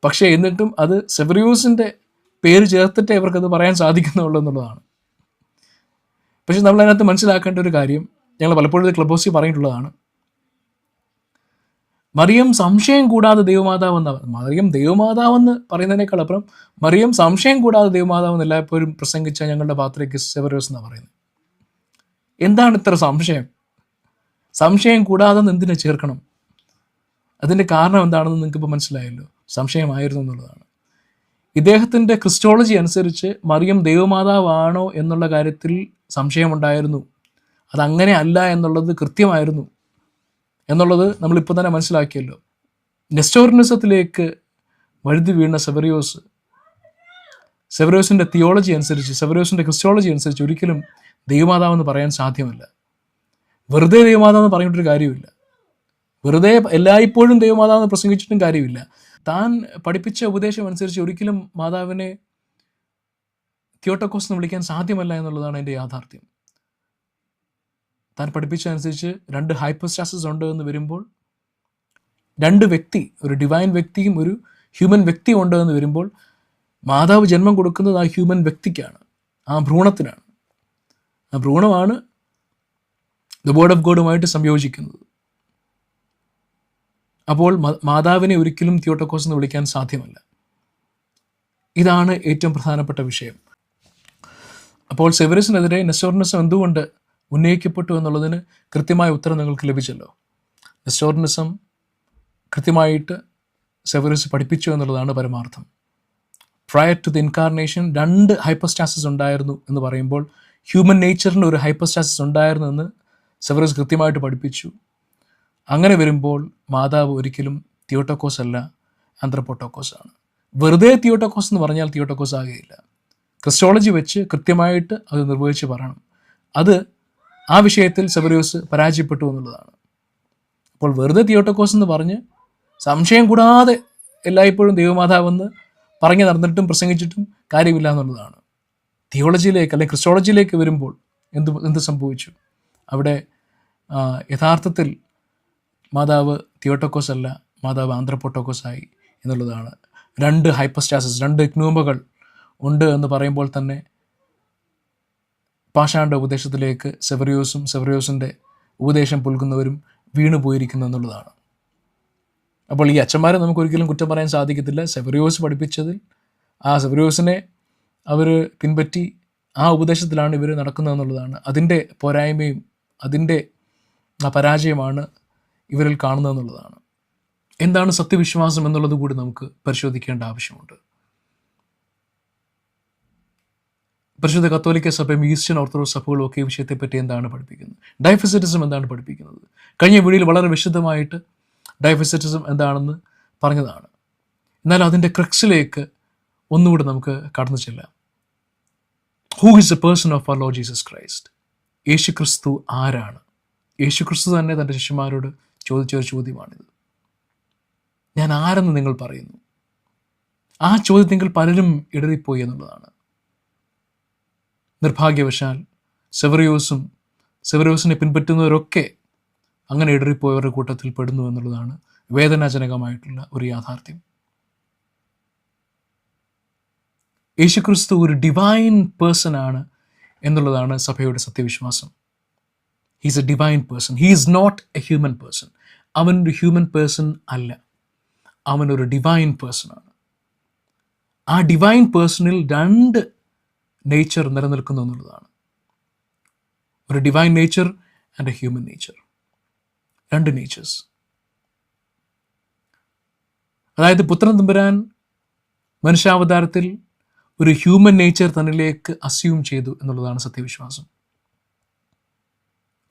പക്ഷേ എന്നിട്ടും അത് സെവറിയോസിൻ്റെ പേര് ചേർത്തിട്ടേ ഇവർക്കത് പറയാൻ സാധിക്കുന്നുള്ളൂ എന്നുള്ളതാണ്. പക്ഷെ നമ്മൾ അതിനകത്ത് മനസ്സിലാക്കേണ്ട ഒരു കാര്യം, ഞങ്ങൾ പലപ്പോഴും ക്ലബ് ഹൗസിൽ പറഞ്ഞിട്ടുള്ളതാണ്, മറിയം സംശയം കൂടാതെ ദൈവമാതാവെന്നാണ്. മറിയം ദൈവമാതാവെന്ന് പറയുന്നതിനേക്കാൾ അപ്പുറം മറിയം സംശയം കൂടാതെ ദൈവമാതാവെന്ന് എല്ലായ്പ്പോഴും പ്രസംഗിച്ച ഞങ്ങളുടെ പാത്രിയർക്കിസ് സെവറിയോസ് എന്നാണ് പറയുന്നത്. എന്താണ് ഇത്ര സംശയം? സംശയം കൂടാതെ എന്തിനെ ചേർക്കണം? അതിൻ്റെ കാരണം എന്താണെന്ന് നിങ്ങൾക്കിപ്പോൾ മനസ്സിലായല്ലോ. സംശയമായിരുന്നു എന്നുള്ളതാണ്. ഇദ്ദേഹത്തിൻ്റെ ക്രിസ്റ്റോളജി അനുസരിച്ച് മറിയം ദൈവമാതാവാണോ എന്നുള്ള കാര്യത്തിൽ സംശയമുണ്ടായിരുന്നു. അതങ്ങനെ അല്ല എന്നുള്ളത് കൃത്യമായിരുന്നു എന്നുള്ളത് നമ്മളിപ്പോൾ തന്നെ മനസ്സിലാക്കിയല്ലോ. നെസ്റ്റോറിനിസത്തിലേക്ക് വഴുതി വീണ സെവറിയോസിൻ്റെ തിയോളജി അനുസരിച്ച്, സെവറിയോസിൻ്റെ ക്രിസ്റ്റോളജി അനുസരിച്ച് ഒരിക്കലും ദൈവമാതാവെന്ന് പറയാൻ സാധ്യമല്ല. വെറുതെ ദൈവമാതാവെന്ന് പറഞ്ഞിട്ടൊരു കാര്യമില്ല. വെറുതെ എല്ലായ്പ്പോഴും ദൈവമാതാവെന്ന് പ്രസംഗിച്ചിട്ടും കാര്യമില്ല. താൻ പഠിപ്പിച്ച ഉപദേശം അനുസരിച്ച് ഒരിക്കലും മാതാവിനെ തിയോട്ടോക്കോസ് എന്ന് വിളിക്കാൻ സാധ്യമല്ല എന്നുള്ളതാണ് എൻ്റെ യാഥാർത്ഥ്യം. താൻ പഠിപ്പിച്ചതനുസരിച്ച് 2 ഹൈപ്പോസ്റ്റാസിസ് ഉണ്ട് എന്ന് വരുമ്പോൾ, 2 വ്യക്തി, ഒരു ഡിവൈൻ വ്യക്തിയും ഒരു ഹ്യൂമൻ വ്യക്തിയും ഉണ്ട് എന്ന് വരുമ്പോൾ മാതാവ് ജന്മം കൊടുക്കുന്നത് ആ ഹ്യൂമൻ വ്യക്തിക്കാണ്, ആ ഭ്രൂണത്തിനാണ്. ആ ഭ്രൂണമാണ് ദ വേർഡ് ഓഫ് ഗോഡുമായിട്ട് സംയോജിക്കുന്നത്. അപ്പോൾ മാതാവിനെ ഒരിക്കലും തിയോട്ടോക്കോസ് എന്ന് വിളിക്കാൻ സാധ്യമല്ല. ഇതാണ് ഏറ്റവും പ്രധാനപ്പെട്ട വിഷയം. അപ്പോൾ സെവറിയസിനെതിരെ നെസ്റ്റോറിനിസം എന്തുകൊണ്ട് ഉന്നയിക്കപ്പെട്ടു എന്നുള്ളതിന് കൃത്യമായ ഉത്തരം നിങ്ങൾക്ക് ലഭിച്ചല്ലോ. നെസ്റ്റോറിനിസം കൃത്യമായിട്ട് സെവറിയസ് പഠിപ്പിച്ചു എന്നുള്ളതാണ് പരമാർത്ഥം. Prior to the incarnation 2 hypostasis ഉണ്ടായിരുന്നു എന്ന് പറയുമ്പോൾ ഹ്യൂമൻ നേച്ചറിന് ഒരു ഹൈപ്പോസ്റ്റാസിസ് ഉണ്ടായിരുന്നു എന്ന് സെവറിയസ് കൃത്യമായിട്ട് പഠിപ്പിച്ചു. അങ്ങനെ വരുമ്പോൾ മാതാവ് ഒരിക്കലും തിയോട്ടോക്കോസ് അല്ല, ആന്ത്രപ്പോട്ടോക്കോസ് ആണ്. വെറുതെ തിയോട്ടോക്കോസ് എന്ന് പറഞ്ഞാൽ തിയോട്ടോക്കോസ് ആകുകയില്ല. ക്രിസ്റ്റോളജി വെച്ച് കൃത്യമായിട്ട് അത് നിർവഹിച്ച് പറയണം. അത് ആ വിഷയത്തിൽ സെവറിയോസ് പരാജയപ്പെട്ടു എന്നുള്ളതാണ്. അപ്പോൾ വെറുതെ തിയോട്ടോക്കോസ് എന്ന് പറഞ്ഞ് സംശയം കൂടാതെ എല്ലായ്പ്പോഴും ദൈവമാതാവെന്ന് പറഞ്ഞു നടന്നിട്ടും പ്രസംഗിച്ചിട്ടും കാര്യമില്ല എന്നുള്ളതാണ്. തിയോളജിയിലേക്ക് അല്ലെങ്കിൽ ക്രിസ്റ്റോളജിയിലേക്ക് വരുമ്പോൾ എന്ത് സംഭവിച്ചു? അവിടെ യഥാർത്ഥത്തിൽ മാതാവ് തിയോട്ടോക്കോസ് അല്ല, മാതാവ് ആന്ത്രപ്പോട്ടോക്കോസ് ആയി എന്നുള്ളതാണ്. 2 ഹൈപ്പോസ്റ്റാസിസ്, 2 ക്നൂമകൾ ഉണ്ട് എന്ന് പറയുമ്പോൾ തന്നെ പാഷാന്റെ ഉപദേശത്തിലേക്ക് സെവറിയോസിൻ്റെ ഉപദേശം പുൽകുന്നവരും വീണു പോയിരിക്കുന്നു എന്നുള്ളതാണ്. അപ്പോൾ ഈ അച്ഛന്മാരെ നമുക്ക് ഒരിക്കലും കുറ്റം പറയാൻ സാധിക്കത്തില്ല. സെവറിയോസ് പഠിപ്പിച്ചതിൽ ആ സെവറിയോസിനെ അവർ പിൻപറ്റി ആ ഉപദേശത്തിലാണ് ഇവർ നടക്കുന്നതെന്നുള്ളതാണ്. അതിൻ്റെ പോരായ്മയും അതിൻ്റെ ആ പരാജയമാണ് ഇവരിൽ കാണുന്നതെന്നുള്ളതാണ്. എന്താണ് സത്യവിശ്വാസം എന്നുള്ളത് കൂടി നമുക്ക് പരിശോധിക്കേണ്ട ആവശ്യമുണ്ട്. പരിശുദ്ധ കത്തോലിക്ക സഭയും ഈസ്റ്റേൺ ഓർത്തഡോക്സ് സഭകളും ഒക്കെ ഈ വിഷയത്തെപ്പറ്റി എന്താണ് പഠിപ്പിക്കുന്നത്, ഡൈഫസിറ്റിസം എന്താണ് പഠിപ്പിക്കുന്നത്. കഴിഞ്ഞ വീഡിയോയിൽ വളരെ വിശദമായിട്ട് ഡൈഫസിറ്റിസം എന്താണെന്ന് പറഞ്ഞതാണ്. എന്നാൽ അതിൻ്റെ ക്രക്സിലേക്ക് ഒന്നുകൂടി നമുക്ക് കടന്നു ചെല്ലാം. Who is a person of our lord Jesus Christ? യേശു ക്രിസ്തു ആരാണ്? യേശു ക്രിസ്തു തന്നെ തൻ്റെ ശിഷ്യന്മാരോട് ചോദിച്ചൊരു ചോദ്യമാണിത്. ഞാൻ ആരെന്ന് നിങ്ങൾ പറയുന്നു? ആ ചോദ്യത്തിൽ പലരും ഇടറിപ്പോയി എന്നുള്ളതാണ്. നിർഭാഗ്യവശാൽ സെവറിയോസിനെ പിൻപറ്റുന്നവരൊക്കെ അങ്ങനെ ഇടറിപ്പോയവരുടെ കൂട്ടത്തിൽ പെടുന്നു എന്നുള്ളതാണ് വേദനാജനകമായിട്ടുള്ള ഒരു യാഥാർത്ഥ്യം. യേശുക്രിസ്തു ഒരു ഡിവൈൻ പേഴ്സൺ ആണ് എന്നുള്ളതാണ് സഭയുടെ സത്യവിശ്വാസം. He's a divine person. He is not a human person. അവനൊരു ഹ്യൂമൻ പേഴ്സൺ അല്ല, അവനൊരു ഡിവൈൻ പേഴ്സൺ ആണ്. ആ ഡിവൈൻ പേഴ്സണിൽ രണ്ട് നേച്ചർ നിലനിൽക്കുന്നു എന്നുള്ളതാണ്. ഒരു divine nature and A human nature, രണ്ട് നേച്ചേഴ്സ്. അതായത് പുത്രൻ തമ്പുരാൻ മനുഷ്യാവതാരത്തിൽ ഒരു ഹ്യൂമൻ നേച്ചർ തന്നിലേക്ക് അസ്യൂം ചെയ്തു എന്നുള്ളതാണ് സത്യവിശ്വാസം.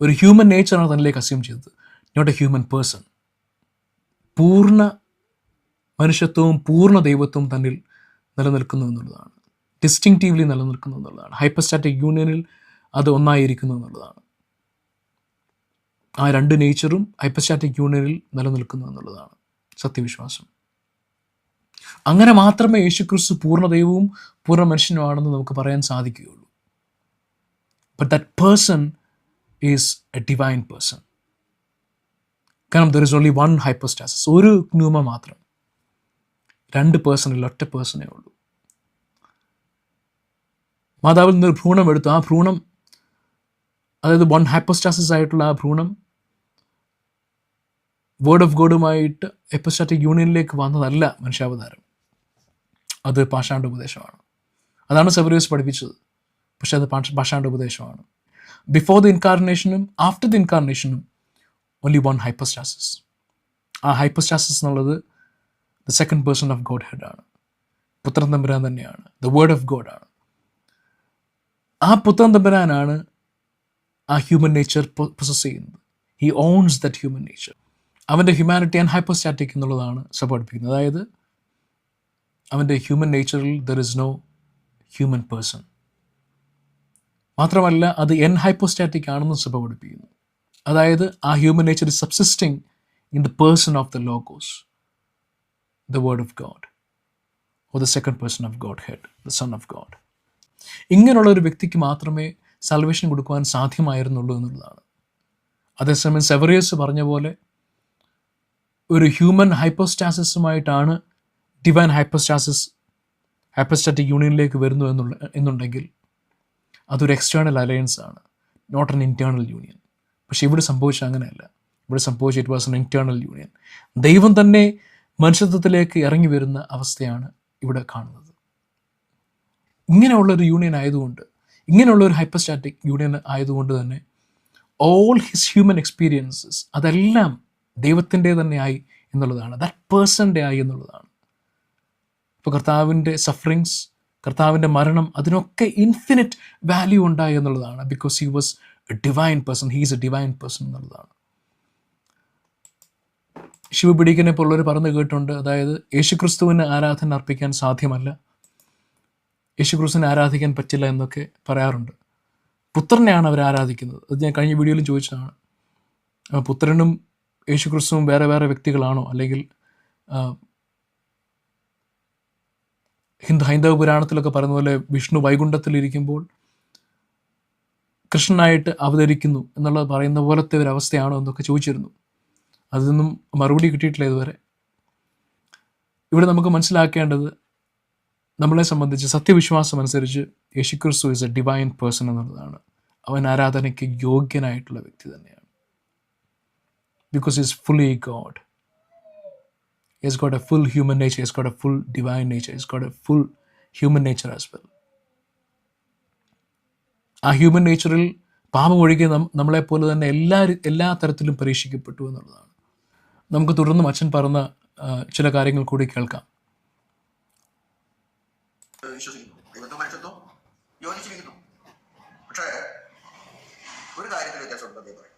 ഒരു ഹ്യൂമൻ നേച്ചറാണ് തന്നിലേക്ക് അസ്യൂം ചെയ്തത്, നോട്ട് എ ഹ്യൂമൻ പേഴ്സൺ. പൂർണ്ണ മനുഷ്യത്വവും പൂർണ്ണ ദൈവത്വവും തന്നിൽ നിലനിൽക്കുന്നു എന്നുള്ളതാണ്. ഡിസ്റ്റിങ്റ്റീവ്ലി നിലനിൽക്കുന്നു എന്നുള്ളതാണ്. ഹൈപ്പർസ്റ്റാറ്റിക് യൂണിയനിൽ അത് ഒന്നായിരിക്കുന്നു എന്നുള്ളതാണ്. ആ രണ്ട് നേച്ചറും ഹൈപ്പർസ്റ്റാറ്റിക് യൂണിയനിൽ നിലനിൽക്കുന്നു എന്നുള്ളതാണ് സത്യവിശ്വാസം. അങ്ങനെ മാത്രമേ യേശുക്രിസ്തു പൂർണ്ണ ദൈവവും പൂർണ്ണ മനുഷ്യനുമാണെന്ന് നമുക്ക് പറയാൻ സാധിക്കുകയുള്ളൂ. But that person is a divine person. കാരണം there is only one hypostasis, ഒരു ന്യൂമ മാത്രം. രണ്ട് പേഴ്സണിൽ ഒറ്റ പേഴ്സണേ ഉള്ളൂ. മാതാവിൽ നിന്നൊരു ഭ്രൂണം എടുത്തു. ആ ഭ്രൂണം, അതായത് വൺ ഹൈപ്പോസ്റ്റാസിസ് ആയിട്ടുള്ള ആ ഭ്രൂണം വേർഡ് ഓഫ് ഗോഡുമായിട്ട് ഹൈപ്പോസ്റ്റാറ്റിക് യൂണിയനിലേക്ക് വന്നതല്ല മനുഷ്യാവതാരം. അത് പാഷാണ്ഡോപദേശമാണ്. അതാണ് സെവറിയോസ് പഠിപ്പിച്ചത്. പക്ഷെ അത് പാഷാണ്ഡോപദേശമാണ്. ബിഫോർ ദി ഇൻകാർണേഷനും ആഫ്റ്റർ ദി ഇൻകാർണേഷനും ഓൺലി വൺ ഹൈപ്പോസ്റ്റാസിസ്. ആ ഹൈപ്പോസ്റ്റാസിസ് എന്നുള്ളത് the second person of Godhead ആണ്. പുത്രൻ തമ്പുരാൻ തന്നെയാണ്. ദ വേർഡ് ഓഫ് ഗോഡ് ആണ്. ആ പുത്രൻ തമ്പുരാനാണ് ആ ഹ്യൂമൻ നേച്ചർ പൊസസ് ചെയ്യുന്നത്. He owns that human nature. അവൻ്റെ ഹ്യൂമാനിറ്റി ആൻഡ് ഹൈപ്പോസ്റ്റാറ്റിക് എന്നുള്ളതാണ് സഭ പഠിപ്പിക്കുന്നത്. അതായത് അവൻ്റെ ഹ്യൂമൻ നേച്ചറിൽ there is no human person. മാത്രമല്ല അത് ഹൈപ്പോസ്റ്റാറ്റിക് ആണെന്ന് സഭ പഠിപ്പിക്കുന്നു. അതായത് ആ human nature is subsisting in the person of the Logos, the word of God, or the second person of Godhead, the son of God. ഇങ്ങനെയുള്ള ഒരു വ്യക്തിക്ക് മാത്രമേ സാൽവേഷൻ കൊടുക്കുവാൻ സാധ്യമായിരുന്നുള്ളൂ എന്നുള്ളതാണ്. അതേസമയം സെവറിയസ് പറഞ്ഞ പോലെ ഒരു ഹ്യൂമൻ ഹൈപ്പോസ്റ്റാസിസുമായിട്ടാണ് ഡിവൈൻ ഹൈപ്പോസ്റ്റാറ്റിക് യൂണിയനിലേക്ക് വരുന്നു എന്നുണ്ടെങ്കിൽ അതൊരു എക്സ്റ്റേണൽ അലയൻസ് ആണ്, നോട്ട് എൻ ഇൻറ്റേർണൽ യൂണിയൻ. പക്ഷെ ഇവിടെ സംഭവിച്ച അങ്ങനെയല്ല. ഇവിടെ സംഭവിച്ച it was an internal union. ദൈവം തന്നെ മനുഷ്യത്വത്തിലേക്ക് ഇറങ്ങി വരുന്ന അവസ്ഥയാണ് ഇവിടെ കാണുന്നത്. ഇങ്ങനെയുള്ളൊരു യൂണിയൻ ആയതുകൊണ്ട്, ഇങ്ങനെയുള്ളൊരു ഹൈപ്പോസ്റ്റാറ്റിക് യൂണിയൻ ആയതുകൊണ്ട് തന്നെ ഓൾ ഹിസ് ഹ്യൂമൻ എക്സ്പീരിയൻസസ് അതെല്ലാം ദൈവത്തിൻ്റെ തന്നെ ആയി എന്നുള്ളതാണ്, ദാറ്റ് പേഴ്സൻ്റെ ആയി എന്നുള്ളതാണ്. ഇപ്പോൾ കർത്താവിൻ്റെ സഫറിങ്സ്, കർത്താവിൻ്റെ മരണം, അതിനൊക്കെ ഇൻഫിനിറ്റ് വാല്യൂ ഉണ്ടായി എന്നുള്ളതാണ്. Because he was A divine person, he is a divine person എന്നുള്ളതാണ്. ശിവപിടിക്കനെ പോലുള്ളവർ പറഞ്ഞു കേട്ടിട്ടുണ്ട്, അതായത് യേശുക്രിസ്തുവിന് ആരാധന അർപ്പിക്കാൻ സാധ്യമല്ല, യേശുക്രിസ്തുവിനെ ആരാധിക്കാൻ പറ്റില്ല എന്നൊക്കെ പറയാറുണ്ട്. പുത്രനെയാണ് അവർ ആരാധിക്കുന്നത്. അത് ഞാൻ കഴിഞ്ഞ വീഡിയോയിലും ചോദിച്ചതാണ്. പുത്രനും യേശുക്രിസ്തുവും വേറെ വേറെ വ്യക്തികളാണോ? അല്ലെങ്കിൽ ഹൈന്ദവ പുരാണത്തിലൊക്കെ പറയുന്ന പോലെ വിഷ്ണു വൈകുണ്ഠത്തിലിരിക്കുമ്പോൾ കൃഷ്ണനായിട്ട് അവതരിക്കുന്നു എന്നുള്ളത് പറയുന്ന പോലത്തെ ഒരു അവസ്ഥയാണോ എന്നൊക്കെ ചോദിച്ചിരുന്നു. അതൊന്നും മറുപടി കിട്ടിയിട്ടില്ല ഇതുവരെ. ഇവിടെ നമുക്ക് മനസ്സിലാക്കേണ്ടത്, നമ്മളെ സംബന്ധിച്ച് സത്യവിശ്വാസം അനുസരിച്ച് യേശുക്രിസ്തു ഈസ് എ ഡിവൈൻ പേഴ്സൺ എന്നുള്ളതാണ്. അവൻ ആരാധനയ്ക്ക് യോഗ്യനായിട്ടുള്ള വ്യക്തി തന്നെയാണ്. Because is fully God. He has got a full human nature, he has got a full divine nature, he has got a full human nature as well. ആ human നേച്ചറിൽ പാപം ഒഴികെ നമ്മളെപ്പോലെ തന്നെ എല്ലാ തരത്തിലും പരീക്ഷിക്കപ്പെട്ടു എന്നുള്ളതാണ്. നമുക്ക് തുടർന്നും അച്ഛൻ പറഞ്ഞ ചില കാര്യങ്ങൾ കൂടി കേൾക്കാം. വിശ്വസിക്കുന്നു, ദൈവത്വം മനുഷ്യത്വം യോജിച്ചിരിക്കുന്നു. പക്ഷേ ഒരു കാര്യത്തിൽ വ്യത്യാസമുണ്ട്. അദ്ദേഹം പറയും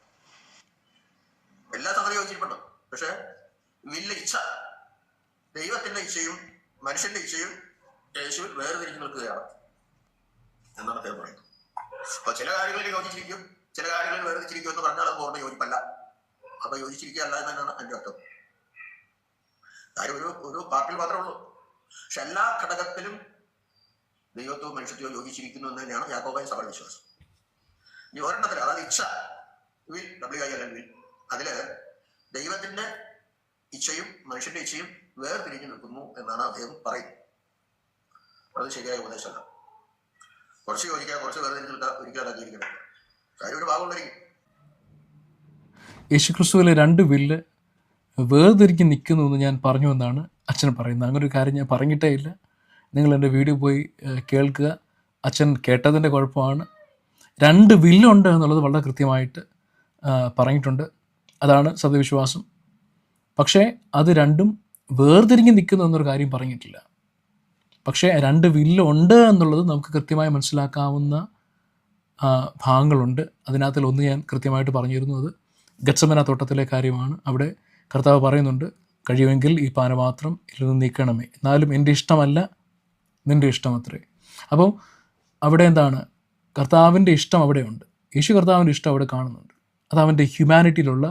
എല്ലാ സംഗതിയും യോജിച്ചിട്ടുണ്ട്, പക്ഷെ ഇച്ഛ, ദൈവത്തിന്റെ ഇച്ഛയും മനുഷ്യന്റെ ഇച്ഛയും യേശുവിൽ വേർതിരിഞ്ഞു നിൽക്കുകയാണ് എന്നാണ് അദ്ദേഹം പറയുന്നത്. അപ്പൊ ചില കാര്യങ്ങളിൽ യോജിച്ചിരിക്കും, ചില കാര്യങ്ങളിൽ വേർതിരിച്ചിരിക്കും എന്ന് പറഞ്ഞാൽ അത് പൂർണ്ണ യോജിപ്പല്ല. അപ്പൊ യോജിച്ചിരിക്കുകയല്ല എന്നാണ് അതിന്റെ അർത്ഥം. കാര്യം ഒരു പാർട്ടിൽ മാത്രമേ ഉള്ളൂ. പക്ഷെ എല്ലാ ഘടകത്തിലും ദൈവത്വവും മനുഷ്യത്വവും യോജിച്ചിരിക്കുന്നു എന്ന് തന്നെയാണ് യാക്കോബായ സഭയുടെ വിശ്വാസം. ഈ ഒരെണ്ണത്തിൽ, അതായത് ഇച്ഛ, വിൽ, വിൽ, അതില് ദൈവത്തിന്റെ ഇച്ഛയും മനുഷ്യന്റെ ഇച്ഛയും വേർതിരിഞ്ഞു നിൽക്കുന്നു എന്നാണ് അദ്ദേഹം പറയുന്നത്. അത് ശരിയായ ഉപദേശമല്ല. കുറച്ച് യോജിക്കുക, കുറച്ച് വേർതിരിഞ്ഞു നിൽക്കുക, ഒരിക്കലും അംഗീകരിക്കണം. കാര്യം ഒരു ഭാഗമുണ്ടായിരിക്കും. യേശുക്രിസ്തുവിലെ 2 വില്ല് വേർതിരിഞ്ഞ് നിൽക്കുന്നു എന്ന് ഞാൻ പറഞ്ഞു എന്നാണ് അച്ഛൻ പറയുന്നത്. അങ്ങനെ ഒരു കാര്യം ഞാൻ പറഞ്ഞിട്ടേ ഇല്ല. നിങ്ങൾ എൻ്റെ വീഡിയോ പോയി കേൾക്കുക. അച്ഛൻ കേട്ടതിൻ്റെ കുഴപ്പമാണ്. 2 വില്ലുണ്ട് എന്നുള്ളത് വളരെ കൃത്യമായിട്ട് പറഞ്ഞിട്ടുണ്ട്. അതാണ് സത്യവിശ്വാസം. പക്ഷേ അത് രണ്ടും വേർതിരിഞ്ഞ് നിൽക്കുന്നു എന്നൊരു കാര്യം പറഞ്ഞിട്ടില്ല. പക്ഷേ 2 വില്ലുണ്ട് എന്നുള്ളത് നമുക്ക് കൃത്യമായി മനസ്സിലാക്കാവുന്ന ഭാഗങ്ങളുണ്ട്. അതിനകത്തിൽ ഒന്ന് ഞാൻ കൃത്യമായിട്ട് പറഞ്ഞിരുന്നു. അത് ഗത്സമന തോട്ടത്തിലെ കാര്യമാണ്. അവിടെ കർത്താവ് പറയുന്നുണ്ട്, കഴിയുമെങ്കിൽ ഈ പാനപാത്രം ഇതിൽ നിന്ന് നീക്കണമേ, എന്നാലും എൻ്റെ ഇഷ്ടമല്ല നിൻ്റെ ഇഷ്ടം അത്രേ. അപ്പോൾ അവിടെ എന്താണ്, കർത്താവിൻ്റെ ഇഷ്ടം അവിടെയുണ്ട്. യേശു കർത്താവിൻ്റെ ഇഷ്ടം അവിടെ കാണുന്നുണ്ട്. അത് അവൻ്റെ ഹ്യൂമാനിറ്റിയിലുള്ള,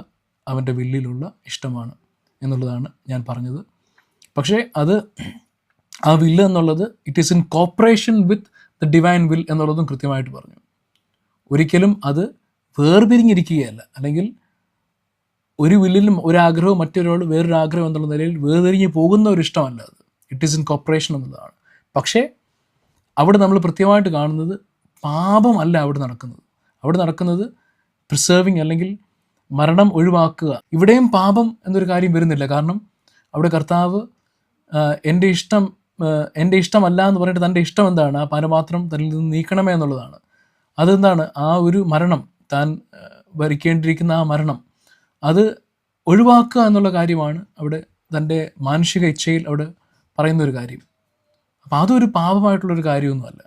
അവൻ്റെ വില്ലിലുള്ള ഇഷ്ടമാണ് എന്നുള്ളതാണ് ഞാൻ പറഞ്ഞത്. പക്ഷേ അത് ആ വില്ല് എന്നുള്ളത് it is in cooperation with the divine will എന്നുള്ളതും കൃത്യമായിട്ട് പറഞ്ഞു. ഒരിക്കലും അത് വേർപിരിഞ്ഞിരിക്കുകയല്ല, അല്ലെങ്കിൽ ഒരു വില്ലിലും ഒരാഗ്രഹവും മറ്റൊരാൾ വേറൊരു ആഗ്രഹം എന്നുള്ള നിലയിൽ വേർതിരിഞ്ഞ് പോകുന്ന ഒരു ഇഷ്ടമല്ല അത്. ഇറ്റ് ഈസ് ഇൻ കോപ്പറേഷൻ എന്നുള്ളതാണ്. പക്ഷേ അവിടെ നമ്മൾ കൃത്യമായിട്ട് കാണുന്നത് പാപമല്ല അവിടെ നടക്കുന്നത്. അവിടെ നടക്കുന്നത് പ്രിസേർവിങ്, അല്ലെങ്കിൽ മരണം ഒഴിവാക്കുക. ഇവിടെയും പാപം എന്നൊരു കാര്യം വരുന്നില്ല. കാരണം അവിടെ കർത്താവ് എൻ്റെ ഇഷ്ടമല്ല എന്ന് പറഞ്ഞിട്ട് തൻ്റെ ഇഷ്ടം എന്താണ്, ആ പാനപാത്രം തന്നിൽ നിന്ന് നീക്കണമേ എന്നുള്ളതാണ്. അതെന്താണ്, ആ ഒരു മരണം, താൻ ഭരിക്കേണ്ടിയിരിക്കുന്ന ആ മരണം, അത് ഒഴിവാക്കുക എന്നുള്ള കാര്യമാണ് അവിടെ തൻ്റെ മാനുഷിക ഇച്ഛയിൽ അവിടെ പറയുന്നൊരു കാര്യം. അപ്പം അതൊരു പാപമായിട്ടുള്ളൊരു കാര്യമൊന്നുമല്ല.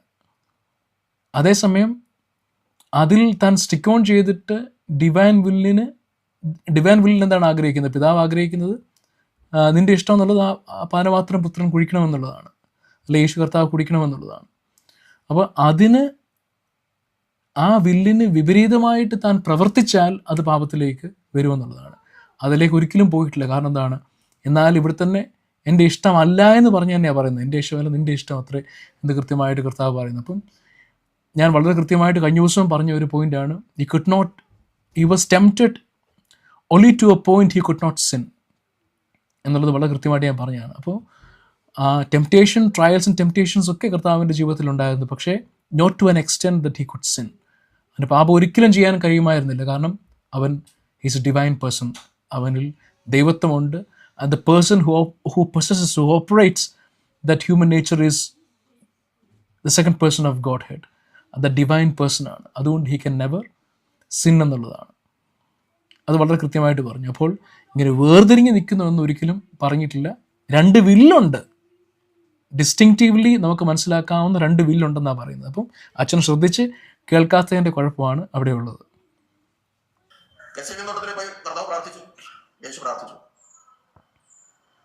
അതേസമയം അതിൽ താൻ സ്റ്റിക്ക് ഓൺ ചെയ്തിട്ട് ഡിവൈൻ വില്ലിൽ എന്താണ് ആഗ്രഹിക്കുന്നത്, പിതാവ് ആഗ്രഹിക്കുന്നത് നിൻ്റെ ഇഷ്ടം എന്നുള്ളത് ആ പാനപാത്രം പുത്രൻ കുടിക്കണമെന്നുള്ളതാണ്, അല്ലെ യേശു കർത്താവ് കുടിക്കണമെന്നുള്ളതാണ്. അപ്പോൾ അതിന്, ആ വില്ലിന് വിപരീതമായിട്ട് താൻ പ്രവർത്തിച്ചാൽ അത് പാപത്തിലേക്ക് വരുമെന്നുള്ളതാണ്. അതിലേക്ക് ഒരിക്കലും പോയിട്ടില്ല. കാരണം എന്താണ്, എന്നാൽ ഇവിടെ തന്നെ എൻ്റെ ഇഷ്ടമല്ല എന്ന് പറഞ്ഞ് തന്നെയാണ് പറയുന്നത്. എൻ്റെ ഇഷ്ടമല്ല നിൻ്റെ ഇഷ്ടം അത്രേ എന്ന് കൃത്യമായിട്ട് കർത്താവ് പറയുന്നത്. അപ്പം ഞാൻ വളരെ കൃത്യമായിട്ട് കഴിഞ്ഞ ദിവസം പറഞ്ഞ ഒരു പോയിൻ്റാണ്, he was tempted only to a point he could not sin എന്നുള്ളത് വളരെ കൃത്യമായിട്ട് ഞാൻ പറഞ്ഞതാണ്. അപ്പോൾ ടെംപ്റ്റേഷൻ, ട്രയൽസ് ആൻഡ് ടെംപ്റ്റേഷൻസ് ഒക്കെ കർത്താവിൻ്റെ ജീവിതത്തിൽ ഉണ്ടായിരുന്നു. പക്ഷേ not to an extent that he could sin. അവൻ്റെ പാപം ഒരിക്കലും ചെയ്യാൻ കഴിയുമായിരുന്നില്ല. കാരണം അവൻ ഈസ് എ ഡിവൈൻ പേഴ്സൺ. അവനിൽ ദൈവത്വമുണ്ട്. And the person who possesses, who operates that human nature is the second person of Godhead. അത് ഡിവൈൻ പേഴ്സൺ ആണ്. അതുകൊണ്ട് ഹി ക്യാൻ നെവർ സിൻ എന്നുള്ളതാണ്. അത് വളരെ കൃത്യമായിട്ട് പറഞ്ഞു. അപ്പോൾ ഇങ്ങനെ വേർതിരിഞ്ഞ് നിൽക്കുന്നതൊന്നും ഒരിക്കലും പറഞ്ഞിട്ടില്ല. 2 വില്ലുണ്ട്, ഡിസ്റ്റിങ്റ്റീവ്ലി നമുക്ക് മനസ്സിലാക്കാവുന്ന 2 വില്ലുണ്ടെന്നാണ് പറയുന്നത്. അപ്പം അച്ഛൻ ശ്രദ്ധിച്ച് കേൾക്കാത്തതിൻ്റെ കുഴപ്പമാണ് അവിടെ ഉള്ളത്. പ്രാർത്ഥിച്ചു, യേശു പ്രാർത്ഥിച്ചു,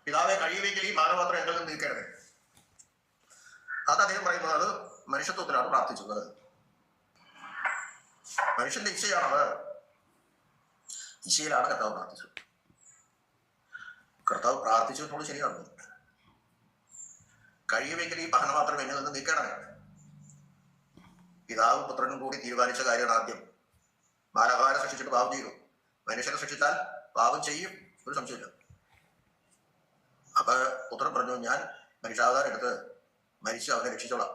പിതാവെ കഴിയുമെങ്കിൽ ഈ പാനപാത്രം എങ്കിൽ നിന്ന് നീക്കരുത്. അത് അദ്ദേഹം പറയുന്നത് അത് മനുഷ്യത്വത്തിലാണ് പ്രാർത്ഥിച്ചത്. മനുഷ്യന്റെ ഇച്ഛയാണത്. ഇച്ഛയിലാണ് കർത്താവ് പ്രാർത്ഥിച്ചത്. കർത്താവ് പ്രാർത്ഥിച്ചതിനോട് ശരിയാണ്. കഴിയുമെങ്കിൽ ഈ പാനപാത്രം എന്നിൽ നിന്ന് നീക്കണമേ. പിതാവും പുത്രനും കൂടി തീരുമാനിച്ച കാര്യമാണ് ആദ്യം. മാലാഖമാരെ സൃഷ്ടിച്ചിട്ട് പാപം ചെയ്തു. മനുഷ്യനെ സൃഷ്ടിച്ചാൽ പാപം ചെയ്യും, ഒരു സംശയമില്ല. അപ്പൊ പുത്രൻ പറഞ്ഞു, ഞാൻ മനുഷ്യാവതാരം എടുത്ത് മരിച്ച് അവനെ രക്ഷിച്ചോളാം.